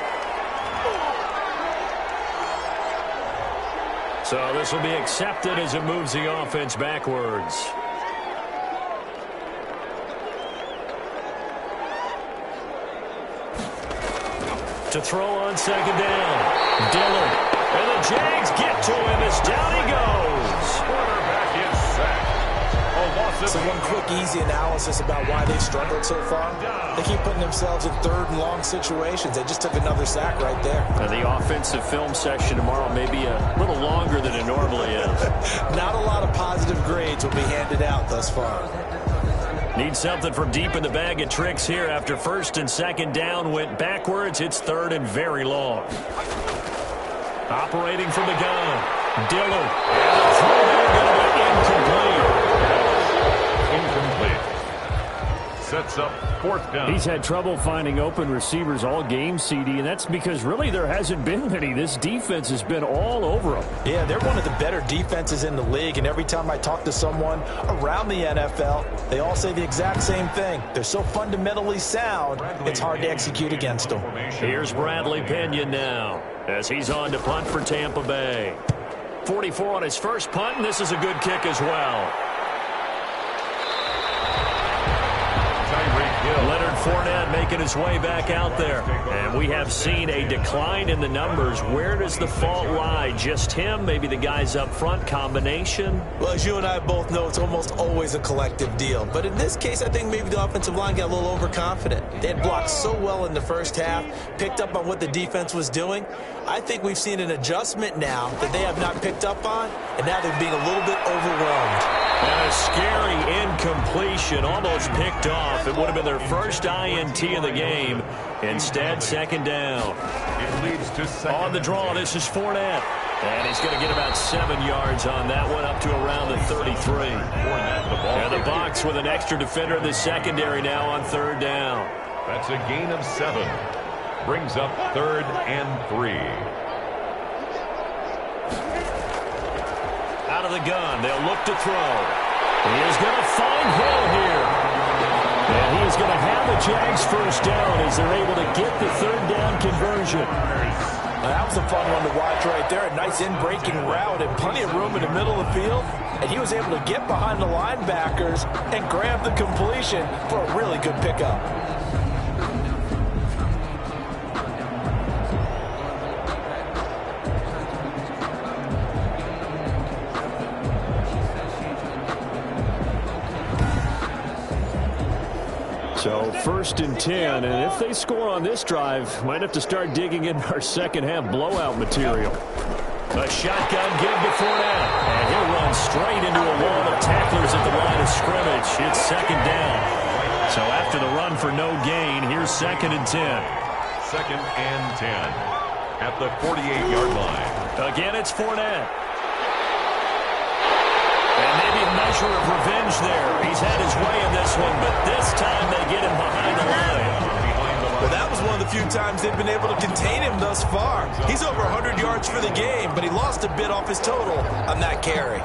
Speaker 2: So this will be accepted as it moves the offense backwards. To throw on 2nd down. Dillon. And the Jags get to him as down he goes.
Speaker 1: Quarterback is sacked.
Speaker 3: So one quick, easy analysis about why they've struggled so far. They keep putting themselves in 3rd and long situations. They just took another sack right there.
Speaker 2: The offensive film section tomorrow may be a little longer than it normally is.
Speaker 3: Not a lot of positive grades will be handed out thus far.
Speaker 2: Need something from deep in the bag of tricks here after 1st and 2nd down went backwards. It's 3rd and very long. Operating from the gun, Dillon. And the throw there going to be incomplete.
Speaker 1: Incomplete. sets up 4th down.
Speaker 2: He's had trouble finding open receivers all game, CD, and that's because really there hasn't been many. This defense has been all over them.
Speaker 3: Yeah, they're one of the better defenses in the league, and every time I talk to someone around the NFL, they all say the exact same thing. They're so fundamentally sound, it's hard to execute against them.
Speaker 2: Here's Bradley Pinion now as he's on to punt for Tampa Bay. 44 on his first punt, and this is a good kick as well. Leonard Fournette making his way back out there. And we have seen a decline in the numbers. Where does the fault lie? Just him? Maybe the guys up front? Combination?
Speaker 3: Well, as you and I both know, it's almost always a collective deal. But in this case, I think maybe the offensive line got a little overconfident. They had blocked so well in the first half, picked up on what the defense was doing. I think we've seen an adjustment now that they have not picked up on, and now they're being a little bit overwhelmed.
Speaker 2: And a scary incompletion, almost picked off. It would have been their first INT of the game. Instead, 2nd down.
Speaker 1: It leads to 2nd.
Speaker 2: On the draw, this is Fournette. And he's going to get about 7 yards on that one, up to around the 33. And the Bucs with an extra defender in the secondary now on 3rd down.
Speaker 1: That's a gain of 7. Brings up 3rd and 3.
Speaker 2: Out of the gun, they'll look to throw. He is going to find Hill here. And he is going to have the Jags first down as they're able to get the 3rd down conversion.
Speaker 3: That was a fun one to watch right there. A nice in-breaking route and plenty of room in the middle of the field. And he was able to get behind the linebackers and grab the completion for a really good pickup.
Speaker 2: So 1st and 10, and if they score on this drive, might have to start digging into our second half blowout material. A shotgun give to Fournette, and he'll run straight into a wall of tacklers at the line of scrimmage. It's 2nd down. So after the run for no gain, here's 2nd and 10.
Speaker 1: 2nd and 10 at the 48-yard line.
Speaker 2: Again, it's Fournette. And maybe a measure of revenge there. He's had his way in this one, but this time they get him behind the line.
Speaker 3: Well, that was one of the few times they've been able to contain him thus far. He's over 100 yards for the game, but he lost a bit off his total on that carry.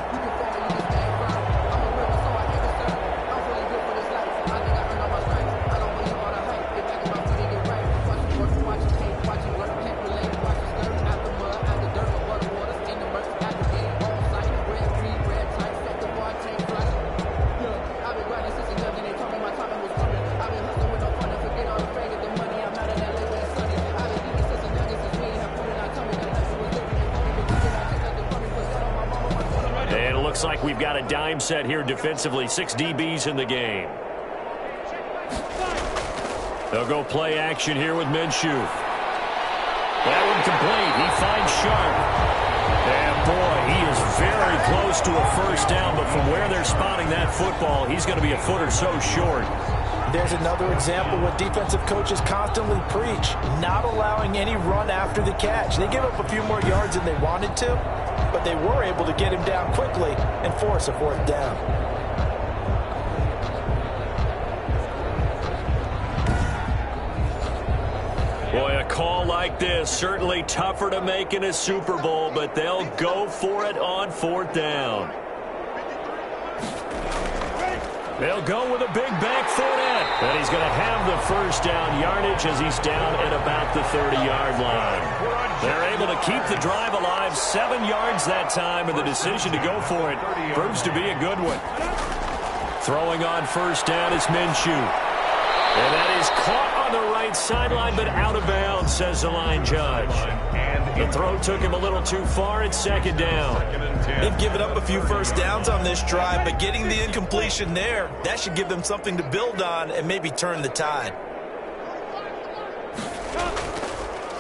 Speaker 2: Looks like we've got a dime set here defensively. 6 DBs in the game. They'll go play action here with Minshew. That one complete. He finds Sharp. And boy, he is very close to a first down, but from where they're spotting that football, he's going to be a foot or so short.
Speaker 3: There's another example what defensive coaches constantly preach, not allowing any run after the catch. They give up a few more yards than they wanted to, but they were able to get him down quickly and force a 4th down.
Speaker 2: Boy, a call like this, certainly tougher to make in a Super Bowl, but they'll go for it on 4th down. They'll go with a big bank Fournette. And he's going to have the first down yardage as he's down at about the 30-yard line. They're able to keep the drive alive. 7 yards that time, and the decision to go for it proves to be a good one. Throwing on first down is Minshew. And that is caught on the right sideline, but out of bounds, says the line judge. The throw took him a little too far. It's 2nd down.
Speaker 3: They've given up a few first downs on this drive, but getting the incompletion there, that should give them something to build on and maybe turn the tide.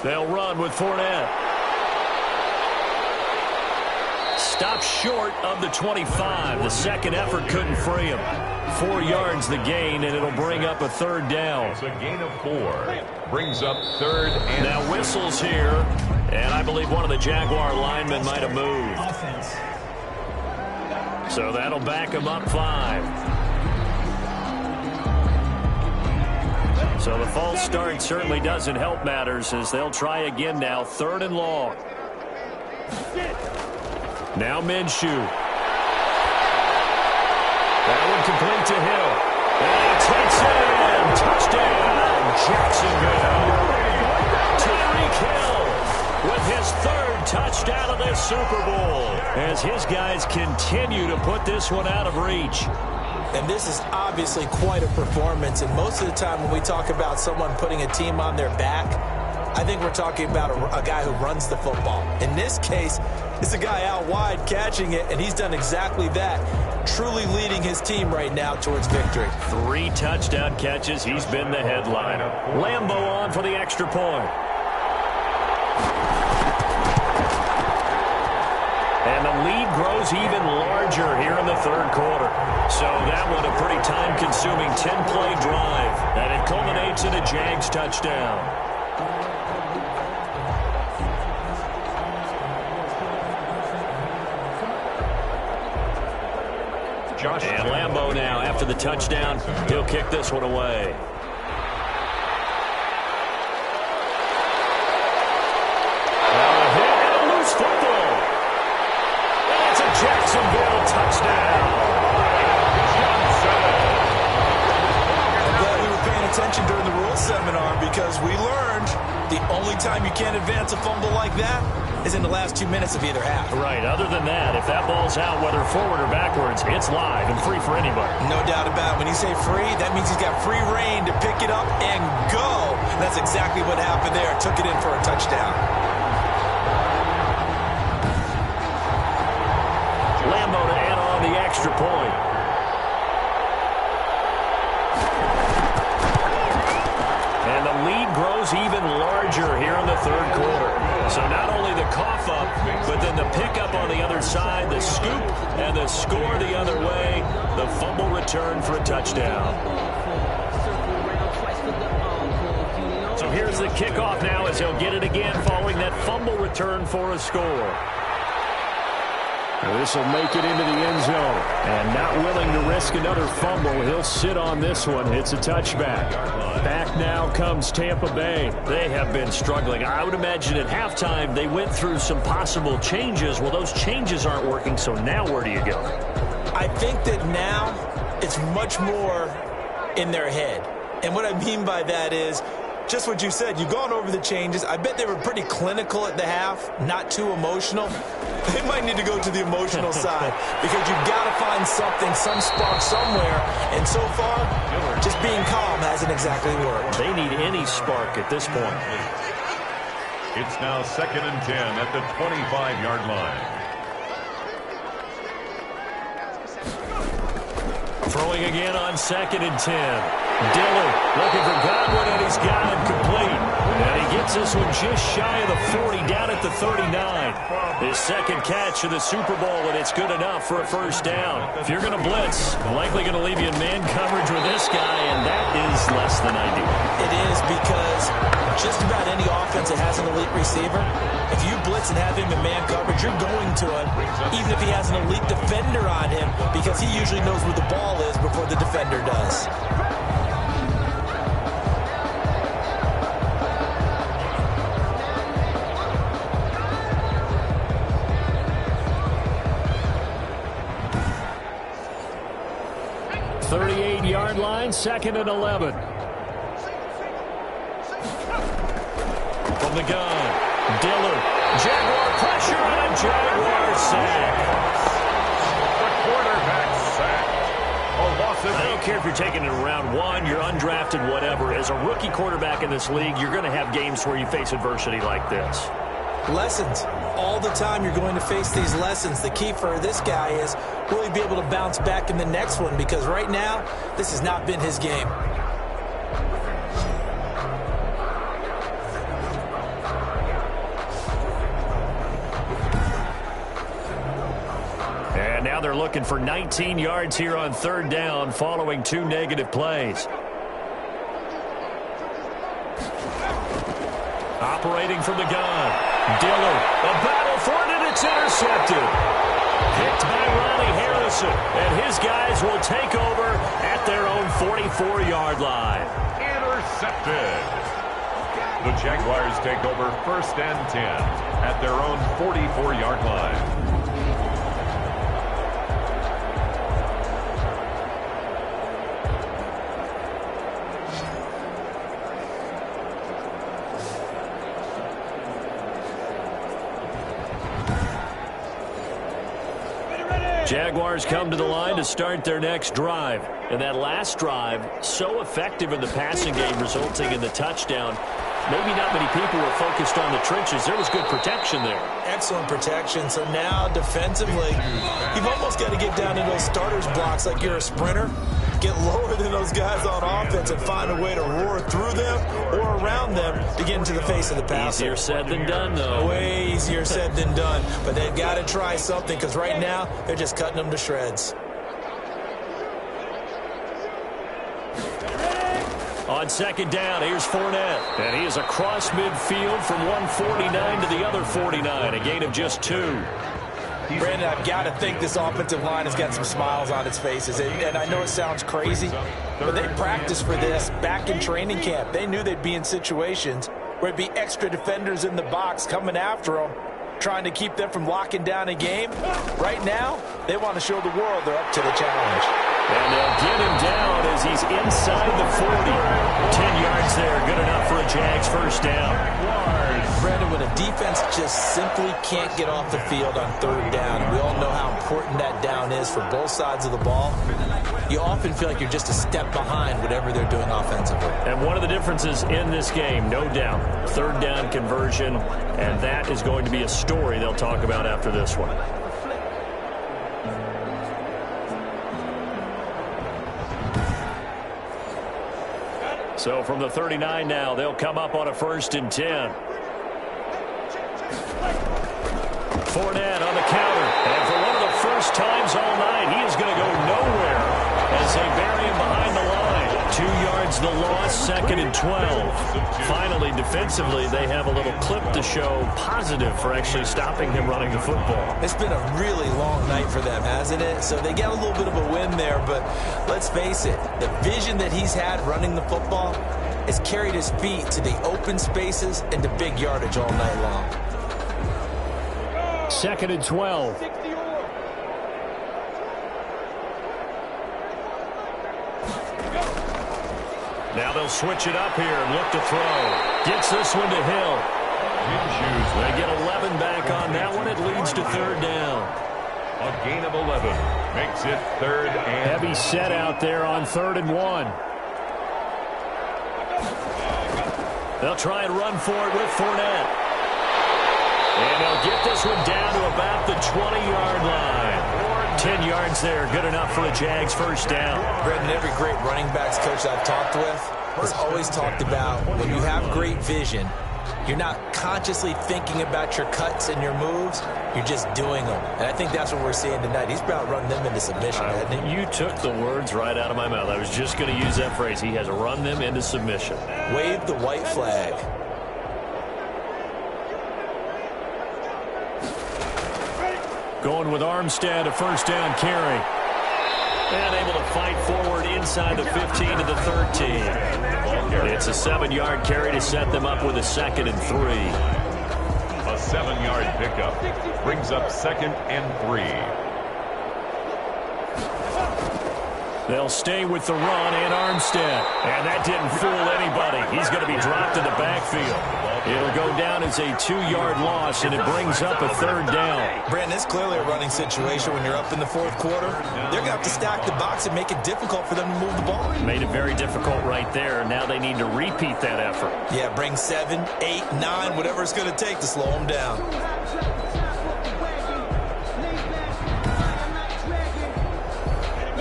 Speaker 2: They'll run with Fournette. Stopped short of the 25. The second effort couldn't free him. 4 yards the gain, and it'll bring up a 3rd down.
Speaker 1: It's a gain of 4. Brings up 3rd and...
Speaker 2: Now whistles here, and I believe one of the Jaguar linemen might have moved. So that'll back him up 5. So the false start certainly doesn't help matters as they'll try again now, 3rd and long. Now Minshew. That one complete to Hill. And he takes it in. Touchdown, Jacksonville. Tyreek Hill with his 3rd touchdown of this Super Bowl as his guys continue to put this one out of reach.
Speaker 3: And this is obviously quite a performance. And most of the time when we talk about someone putting a team on their back, I think we're talking about a guy who runs the football. In this case, it's a guy out wide catching it, and he's done exactly that, truly leading his team right now towards victory.
Speaker 2: 3 touchdown catches. He's been the headliner. Lambeau on for the extra point. And the lead grows even larger here in the 3rd quarter. So that one a pretty time-consuming 10-play drive. And it culminates in a Jags touchdown. And Lambeau now, after the touchdown, he'll kick this one away. Jacksonville touchdown.
Speaker 3: I'm glad we were paying attention during the rules seminar because we learned the only time you can't advance a fumble like that is in the last 2 minutes of either half.
Speaker 2: Right. Other than that, if that ball's out, whether forward or backwards, it's live and free for anybody.
Speaker 3: No doubt about it. When you say free, that means he's got free reign to pick it up and go. And that's exactly what happened there. Took it in for a touchdown.
Speaker 2: Lambeau to add on the extra point. And the lead grows even larger here in the 3rd quarter. So not only the cough up, but then the pickup on the other side, the scoop, and the score the other way, the fumble return for a touchdown. So here's the kickoff now as he'll get it again following that fumble return for a score. This will make it into the end zone. And not willing to risk another fumble, he'll sit on this one. It's a touchback. Back now comes Tampa Bay. They have been struggling. I would imagine at halftime they went through some possible changes. Well, those changes aren't working, so now where do you go?
Speaker 3: I think that now it's much more in their head. And what I mean by that is just what you said. You've gone over the changes. I bet they were pretty clinical at the half, not too emotional. They might need to go to the emotional side because you've got to find something, some spark somewhere. And so far, just being calm hasn't exactly worked.
Speaker 2: They need any spark at this point.
Speaker 1: It's now 2nd and 10 at the 25-yard line.
Speaker 2: Throwing again on 2nd and 10. Dillon looking for Godwin, and he's got it complete. And he gets this one just shy of the 40, down at the 39. His 2nd catch of the Super Bowl, and it's good enough for a first down. If you're going to blitz, likely going to leave you in man coverage with this guy, and that is less than ideal.
Speaker 3: It is because just about any offense that has an elite receiver, if you blitz and have him in man coverage, you're going to him, even if he has an elite defender on him, because he usually knows where the ball is before the defender does.
Speaker 2: Yard line, 2nd and 11. From the gun, Dillon. Jaguar pressure and a Jaguar sack.
Speaker 1: The quarterback sack. A loss of
Speaker 2: I don't care if you're taking it in round 1, you're undrafted, whatever. As a rookie quarterback in this league, you're going to have games where you face adversity like this.
Speaker 3: Lessons. All the time you're going to face these lessons. The key for this guy is will he be able to bounce back in the next one, because right now this has not been his game.
Speaker 2: And now they're looking for 19 yards here on 3rd down following 2 negative plays. Operating from the gun. Dillon, a battle for it, and it's intercepted. Picked by Ronnie Harrison, and his guys will take over at their own 44-yard line.
Speaker 1: intercepted. The Jaguars take over 1st and 10 at their own 44-yard line.
Speaker 2: Jaguars come to the line to start their next drive. And that last drive, so effective in the passing game, resulting in the touchdown. Maybe not many people were focused on the trenches. There was good protection there.
Speaker 3: Excellent protection. So now, defensively, you've almost got to get down to those starters blocks like you're a sprinter. Get lower than those guys on offense and find a way to roar through them or around them to get into the face of the passer.
Speaker 2: Easier said than done, though.
Speaker 3: Way easier said than done. But they've got to try something because right now they're just cutting them to shreds.
Speaker 2: On 2nd down, here's Fournette. And he is across midfield from 149 to the other 49. A gain of just 2.
Speaker 3: Brandon, I've got to think this offensive line has got some smiles on its faces. And I know it sounds crazy, but they practiced for this back in training camp. They knew they'd be in situations where it'd be extra defenders in the box coming after them, trying to keep them from locking down a game. Right now, they want to show the world they're up to the challenge.
Speaker 2: And they'll get him down as he's inside the 40. 10 yards there, good enough for a Jags first down.
Speaker 3: Brandon, when a defense just simply can't get off the field on 3rd down, and we all know how important that down is for both sides of the ball, you often feel like you're just a step behind whatever they're doing offensively.
Speaker 2: And one of the differences in this game, no doubt, 3rd down conversion, and that is going to be a story they'll talk about after this one. So from the 39 now, they'll come up on a 1st and 10. Fournette on the counter. And for one of the first times all night, he is going to go nowhere as they bury him behind the line. 2 yards the loss, 2nd and 12. Finally, defensively, they have a little clip to show positive for actually stopping him running the football.
Speaker 3: It's been a really long night for them, hasn't it? So they get a little bit of a win there, but let's face it, the vision that he's had running the football has carried his feet to the open spaces and to big yardage all night long.
Speaker 2: 2nd and 12. Now they'll switch it up here and look to throw. Gets this one to Hill. They get 11 back on that one. It leads to 3rd down.
Speaker 1: A gain of 11 makes it 3rd and...
Speaker 2: Heavy set out there on 3rd and 1. They'll try and run for it with Fournette. And they'll get this one down to about the 20-yard line. 10 yards there, good enough for a Jags first down.
Speaker 3: Brendan, every great running backs coach I've talked with has always talked about when you have great vision, you're not consciously thinking about your cuts and your moves, you're just doing them. And I think that's what we're seeing tonight. He's about running them into submission, hasn't he?
Speaker 2: You took the words right out of my mouth. I was just going to use that phrase. He has run them into submission.
Speaker 3: Wave the white flag.
Speaker 2: Going with Armstead, a first down carry. And able to fight forward inside the 15 to the 13. It's a 7-yard carry to set them up with a 2nd and 3.
Speaker 1: A 7-yard pickup brings up 2nd and 3.
Speaker 2: They'll stay with the run and Armstead. And that didn't fool anybody. He's going to be dropped in the backfield. It'll go down as a 2-yard loss, and it brings up a 3rd down.
Speaker 3: Brandon, it's clearly a running situation when you're up in the 4th quarter. They're going to have to stack the box and make it difficult for them to move the ball.
Speaker 2: Made it very difficult right there. Now they need to repeat that effort.
Speaker 3: Yeah, bring 7, 8, 9, whatever it's going to take to slow them down.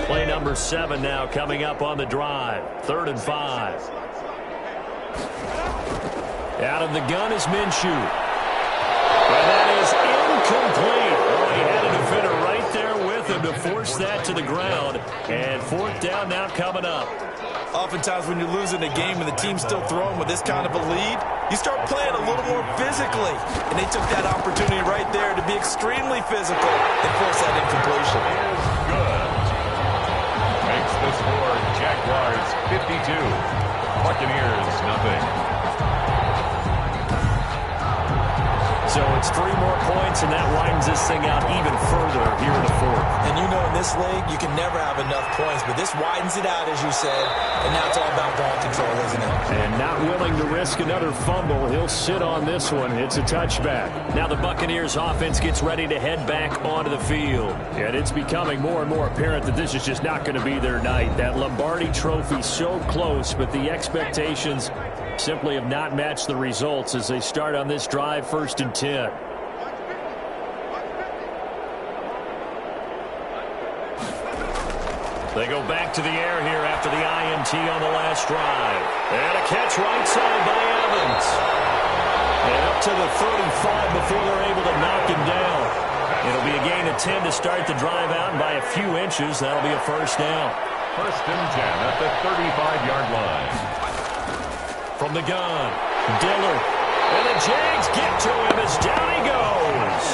Speaker 2: Play number 7 now coming up on the drive. 3rd and 5. Out of the gun is Minshew. And that is incomplete. Oh, he had a defender right there with him to force that to the ground. And 4th down now coming up.
Speaker 3: Oftentimes when you're losing a game and the team's still throwing with this kind of a lead, you start playing a little more physically. And they took that opportunity right there to be extremely physical and force that incompletion.
Speaker 1: Good. Makes the score Jaguars 52. Buccaneers, nothing.
Speaker 2: So it's 3 more points, and that widens this thing out even further here in the fourth.
Speaker 3: And you know in this league, you can never have enough points, but this widens it out, as you said, and now it's all about ball control, isn't it?
Speaker 2: And not willing to risk another fumble, he'll sit on this one. It's a touchback. Now the Buccaneers offense gets ready to head back onto the field. And it's becoming more and more apparent that this is just not going to be their night. That Lombardi trophy so close, but the expectations simply have not matched the results as they start on this drive, 1st and 10. They go back to the air here after the INT on the last drive. And a catch right side by Evans. And up to the 35 before they're able to knock him down. It'll be a gain of 10 to start the drive out, and by a few inches, that'll be a 1st down.
Speaker 1: 1st and 10 at the 35-yard line.
Speaker 2: From the gun, Dillard. And the Jags get to him as down he goes.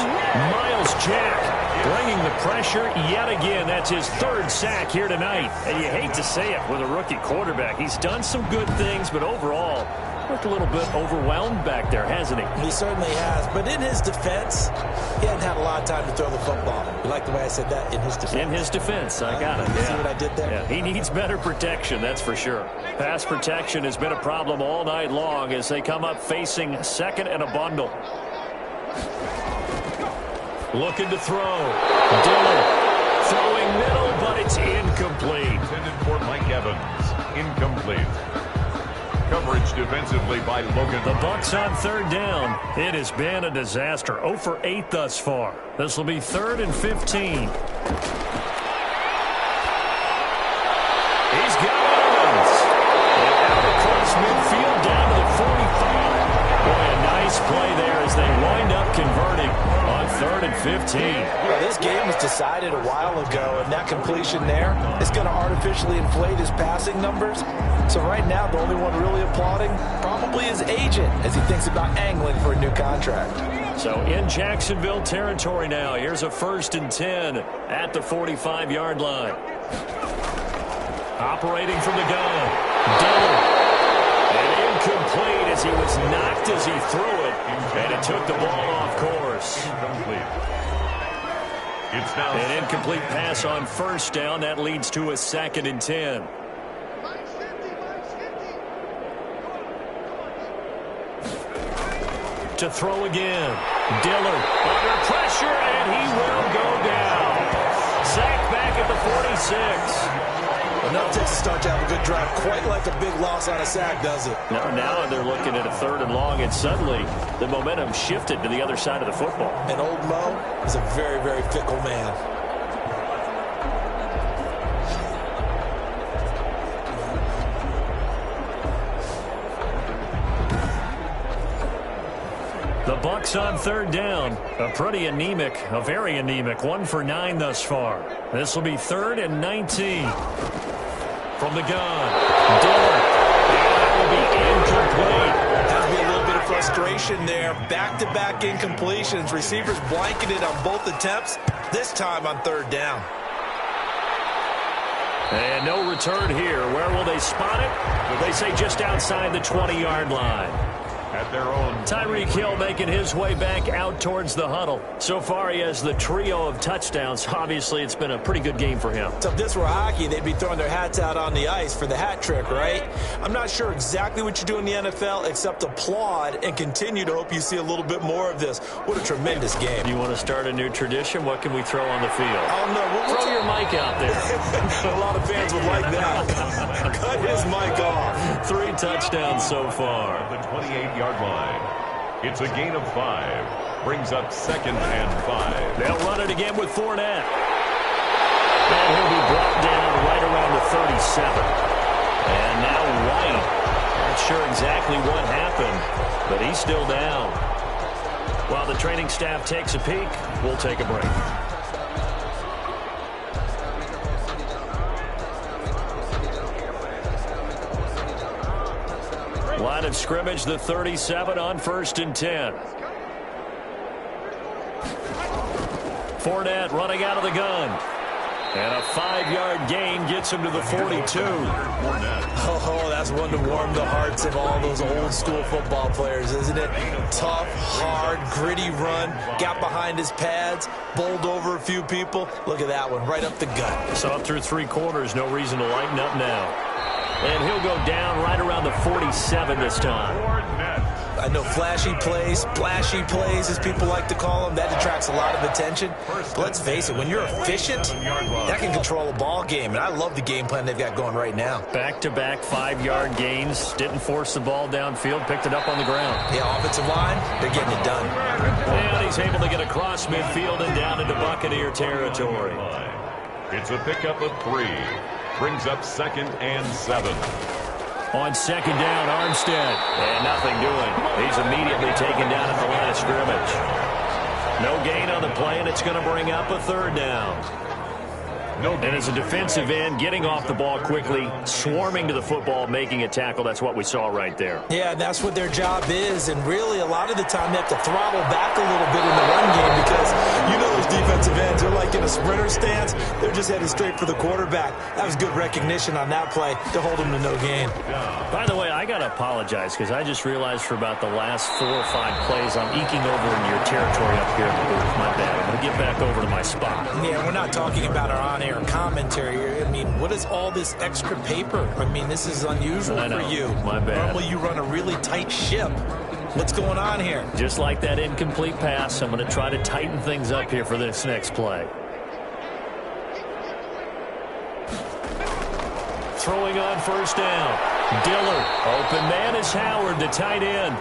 Speaker 2: Miles Jack bringing the pressure yet again. That's his 3rd sack here tonight. And you hate to say it with a rookie quarterback. He's done some good things, but overall, looked a little bit overwhelmed back there, hasn't he?
Speaker 3: He certainly has. But in his defense, he hasn't had a lot of time to throw the football. You like the way I said that? In his defense.
Speaker 2: In his defense. I got it. Yeah.
Speaker 3: See what I did there?
Speaker 2: Yeah, he needs better protection, that's for sure. Pass protection has been a problem all night long as they come up facing 2nd and a bundle. Looking to throw. Dillard throwing middle, but it's incomplete.
Speaker 1: Intended for Mike Evans. Incomplete. Coverage defensively by Logan.
Speaker 2: The Bucs on 3rd down. It has been a disaster. 0 for 8 thus far. This will be 3rd and 15. He's got Evans. And out across midfield down to the 45. Boy, a nice play there as they wind up converting on 3rd and 15.
Speaker 3: Well, this game was decided a while ago, and that completion there is going to artificially inflate his passing numbers. So right now, the only one really applauding probably his agent as he thinks about angling for a new contract.
Speaker 2: So in Jacksonville territory now. Here's a 1st and 10 at the 45-yard line. Operating from the gun. Dillard. And incomplete as he was knocked as he threw it. And it took the ball off course.
Speaker 1: It's now
Speaker 2: an incomplete pass on 1st down. That leads to a 2nd and 10. To throw again. Dillard under pressure, and he will go down. Sacked back at the 46.
Speaker 3: Enough to start to have a good drive. Quite like a big loss on a sack, does it?
Speaker 2: Now they're looking at a 3rd and long, and suddenly the momentum shifted to the other side of the football.
Speaker 3: And old Mo is a very, very fickle man.
Speaker 2: The Bucs on 3rd down. A pretty anemic, a very anemic 1 for 9 thus far. This will be 3rd and 19. From the gun. Dillard. And that will be incomplete.
Speaker 3: Has to be a little bit of frustration there. Back-to-back incompletions. Receivers blanketed on both attempts. This time on 3rd down.
Speaker 2: And no return here. Where will they spot it? They say just outside the 20-yard line.
Speaker 1: At their own.
Speaker 2: Tyreek Hill making his way back out towards the huddle. So far, he has the trio of touchdowns. Obviously, it's been a pretty good game for him.
Speaker 3: So if this were hockey, they'd be throwing their hats out on the ice for the hat trick, right? I'm not sure exactly what you do in the NFL except applaud and continue to hope you see a little bit more of this. What a tremendous game.
Speaker 2: You want to start a new tradition? What can we throw on the field?
Speaker 3: Oh, no.
Speaker 2: Throw your mic out there.
Speaker 3: A lot of fans would like that. Cut his mic off.
Speaker 2: 3 touchdowns so far.
Speaker 1: The 28-yard line. It's a gain of 5. Brings up 2nd and 5.
Speaker 2: They'll run it again with Fournette. And he'll be brought down right around the 37. And now White. Not sure exactly what happened, but he's still down. While the training staff takes a peek, we'll take a break. Line of scrimmage, the 37 on 1st and 10. Fournette running out of the gun. And a 5-yard gain gets him to the 42.
Speaker 3: Oh, that's one to warm the hearts of all those old school football players, isn't it? Tough, hard, gritty run, got behind his pads, bowled over a few people. Look at that one, right up the gut.
Speaker 2: So up through 3 quarters, no reason to lighten up now. And he'll go down right around the 47 this time.
Speaker 3: I know flashy plays, splashy plays, as people like to call them, that attracts a lot of attention. But let's face it, when you're efficient, that can control a ball game. And I love the game plan they've got going right now.
Speaker 2: Back-to-back 5-yard gains. Didn't force the ball downfield, picked it up on the ground.
Speaker 3: The offensive line, they're getting it done.
Speaker 2: And he's able to get across midfield and down into Buccaneer territory.
Speaker 1: It's a pickup of 3. Brings up 2nd and 7.
Speaker 2: On 2nd down, Armstead. And nothing doing. He's immediately taken down at the line of scrimmage. No gain on the play, and it's going to bring up a 3rd down. And as a defensive end, getting off the ball quickly, swarming to the football, making a tackle, that's what we saw right there.
Speaker 3: Yeah, that's what their job is. And really, a lot of the time, they have to throttle back a little bit in the run game because, you know, those defensive ends, they're like in a sprinter stance. They're just headed straight for the quarterback. That was good recognition on that play to hold them to no gain.
Speaker 2: By the way, I got to apologize because I just realized for about the last 4 or 5 plays, I'm eking over in your territory up here in the booth. My bad. I'm going to get back over to my spot.
Speaker 3: Yeah, we're not talking about our on-air commentary. I mean, what is all this extra paper? I mean, this is unusual for you.
Speaker 2: My bad.
Speaker 3: Normally you run a really tight ship. What's going on here?
Speaker 2: Just like that incomplete pass, I'm going to try to tighten things up here for this next play. Throwing on 1st down. Dillard. Open man is Howard, the tight end.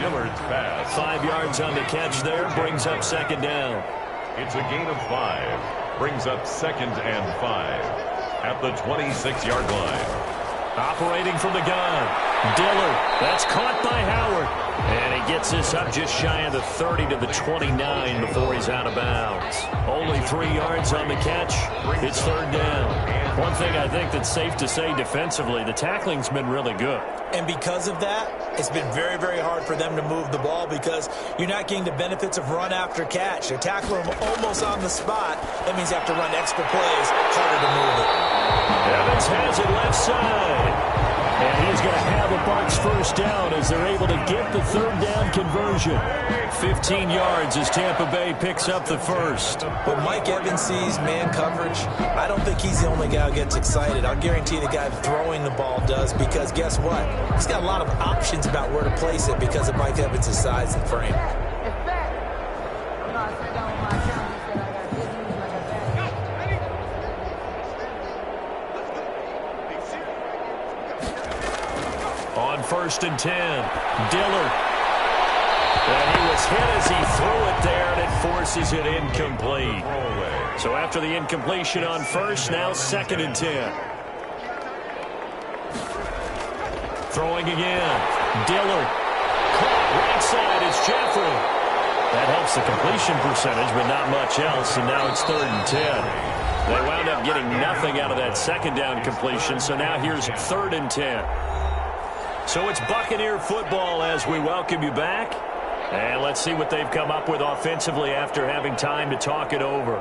Speaker 1: Dillard's pass.
Speaker 2: 5 yards on the catch there. Brings up 2nd down.
Speaker 1: It's a gain of 5. Brings up 2nd and 5 at the 26-yard line.
Speaker 2: Operating from the gun. Dillard. That's caught by Howard. And he gets this up just shy of the 30 to the 29 before he's out of bounds. Only 3 yards on the catch. It's 3rd down. One thing I think that's safe to say defensively, the tackling's been really good.
Speaker 3: And because of that, it's been very, very hard for them to move the ball because you're not getting the benefits of run after catch. They tackle him almost on the spot. That means you have to run extra plays, harder to move it.
Speaker 2: Evans has it left side. And he's going to have a Bucs 1st down as they're able to get the 3rd down conversion. 15 yards as Tampa Bay picks up the 1st.
Speaker 3: When Mike Evans sees man coverage, I don't think he's the only guy who gets excited. I'll guarantee the guy throwing the ball does because guess what? He's got a lot of options about where to place it because of Mike Evans' size and frame.
Speaker 2: On 1st and 10, Dillard. And he was hit as he threw it there, and it forces it incomplete. So after the incompletion on 1st, now 2nd and 10. Throwing again. Dillard. Caught right side is Jeffrey. That helps the completion percentage, but not much else, and now it's 3rd and 10. They wound up getting nothing out of that 2nd down completion, so now here's 3rd and 10. So it's Buccaneer football as we welcome you back. And let's see what they've come up with offensively after having time to talk it over.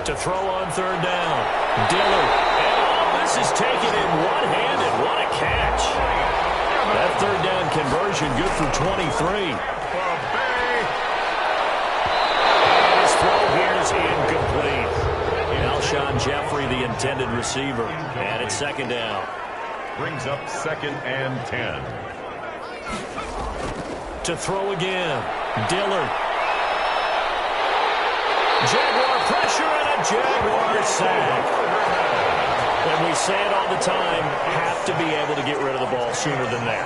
Speaker 2: To throw on 3rd down. Dillard. And all this is taken in one-handed. What a catch. That 3rd down conversion good for 23. And his throw here is incomplete. Alshon Jeffrey, the intended receiver. And it's 2nd down.
Speaker 1: Brings up 2nd and 10.
Speaker 2: To throw again. Dillard. Jaguar pressure and a Jaguar sack. And we say it all the time, have to be able to get rid of the ball sooner than that.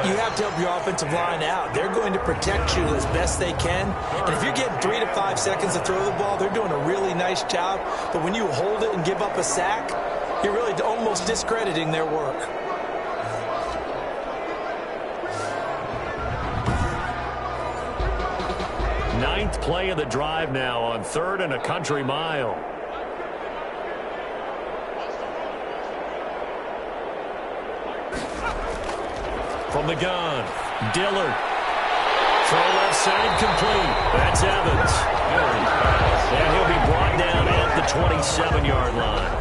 Speaker 3: You have to help your offensive line out. They're going to protect you as best they can. And if you're getting 3 to 5 seconds to throw the ball, they're doing a really nice job. But when you hold it and give up a sack, you're really almost discrediting their work.
Speaker 2: Ninth play of the drive now on 3rd and a country mile. From the gun, Dillard throw left side complete. That's Evans. And he'll be brought down at the 27-yard line.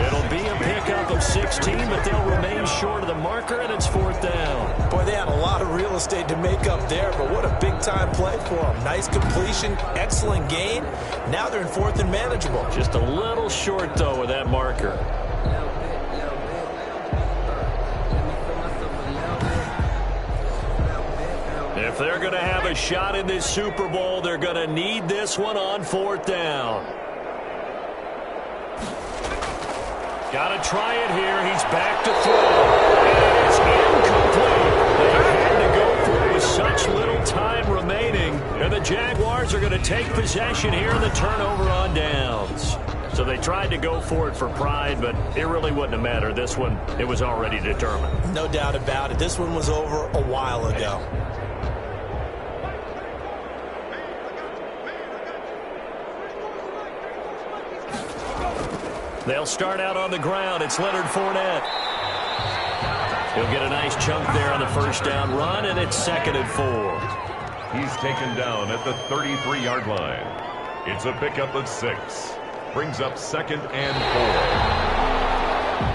Speaker 2: It'll be a pickup of 16, but they'll remain short of the marker, and it's 4th down.
Speaker 3: Boy, they had a lot of real estate to make up there, but what a big-time play for them. Nice completion, excellent gain. Now they're in 4th and manageable.
Speaker 2: Just a little short, though, with that marker. If they're going to have a shot in this Super Bowl, they're going to need this one on 4th down. Got to try it here. He's back to throw. And it's incomplete. They had to go for it with such little time remaining. And the Jaguars are going to take possession here in the turnover on downs. So they tried to go for it for pride, but it really wouldn't have mattered. This one, it was already determined.
Speaker 3: No doubt about it. This one was over a while ago.
Speaker 2: They'll start out on the ground. It's Leonard Fournette. He'll get a nice chunk there on the first down run, and it's 2nd and 4.
Speaker 1: He's taken down at the 33-yard line. It's a pickup of 6. Brings up 2nd and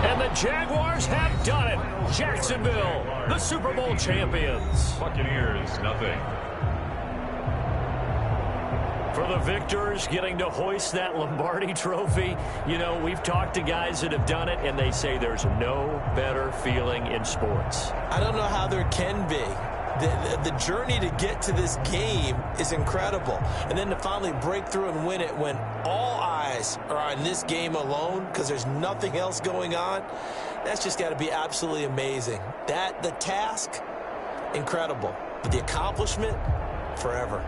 Speaker 1: 4.
Speaker 2: And the Jaguars have done it. Jacksonville, the Super Bowl champions.
Speaker 1: Buccaneers, nothing.
Speaker 2: For the victors, getting to hoist that Lombardi trophy, you know, we've talked to guys that have done it, and they say there's no better feeling in sports.
Speaker 3: I don't know how there can be. The journey to get to this game is incredible. And then to finally break through and win it when all eyes are on this game alone because there's nothing else going on, that's just got to be absolutely amazing. The task, incredible. But the accomplishment, forever.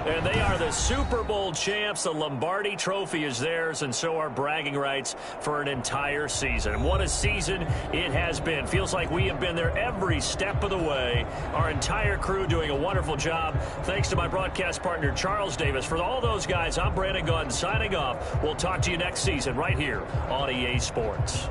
Speaker 2: And they are the Super Bowl champs. The Lombardi trophy is theirs, and so are bragging rights for an entire season. And what a season it has been. Feels like we have been there every step of the way. Our entire crew doing a wonderful job. Thanks to my broadcast partner, Charles Davis. For all those guys, I'm Brandon Gunn signing off. We'll talk to you next season right here on EA Sports.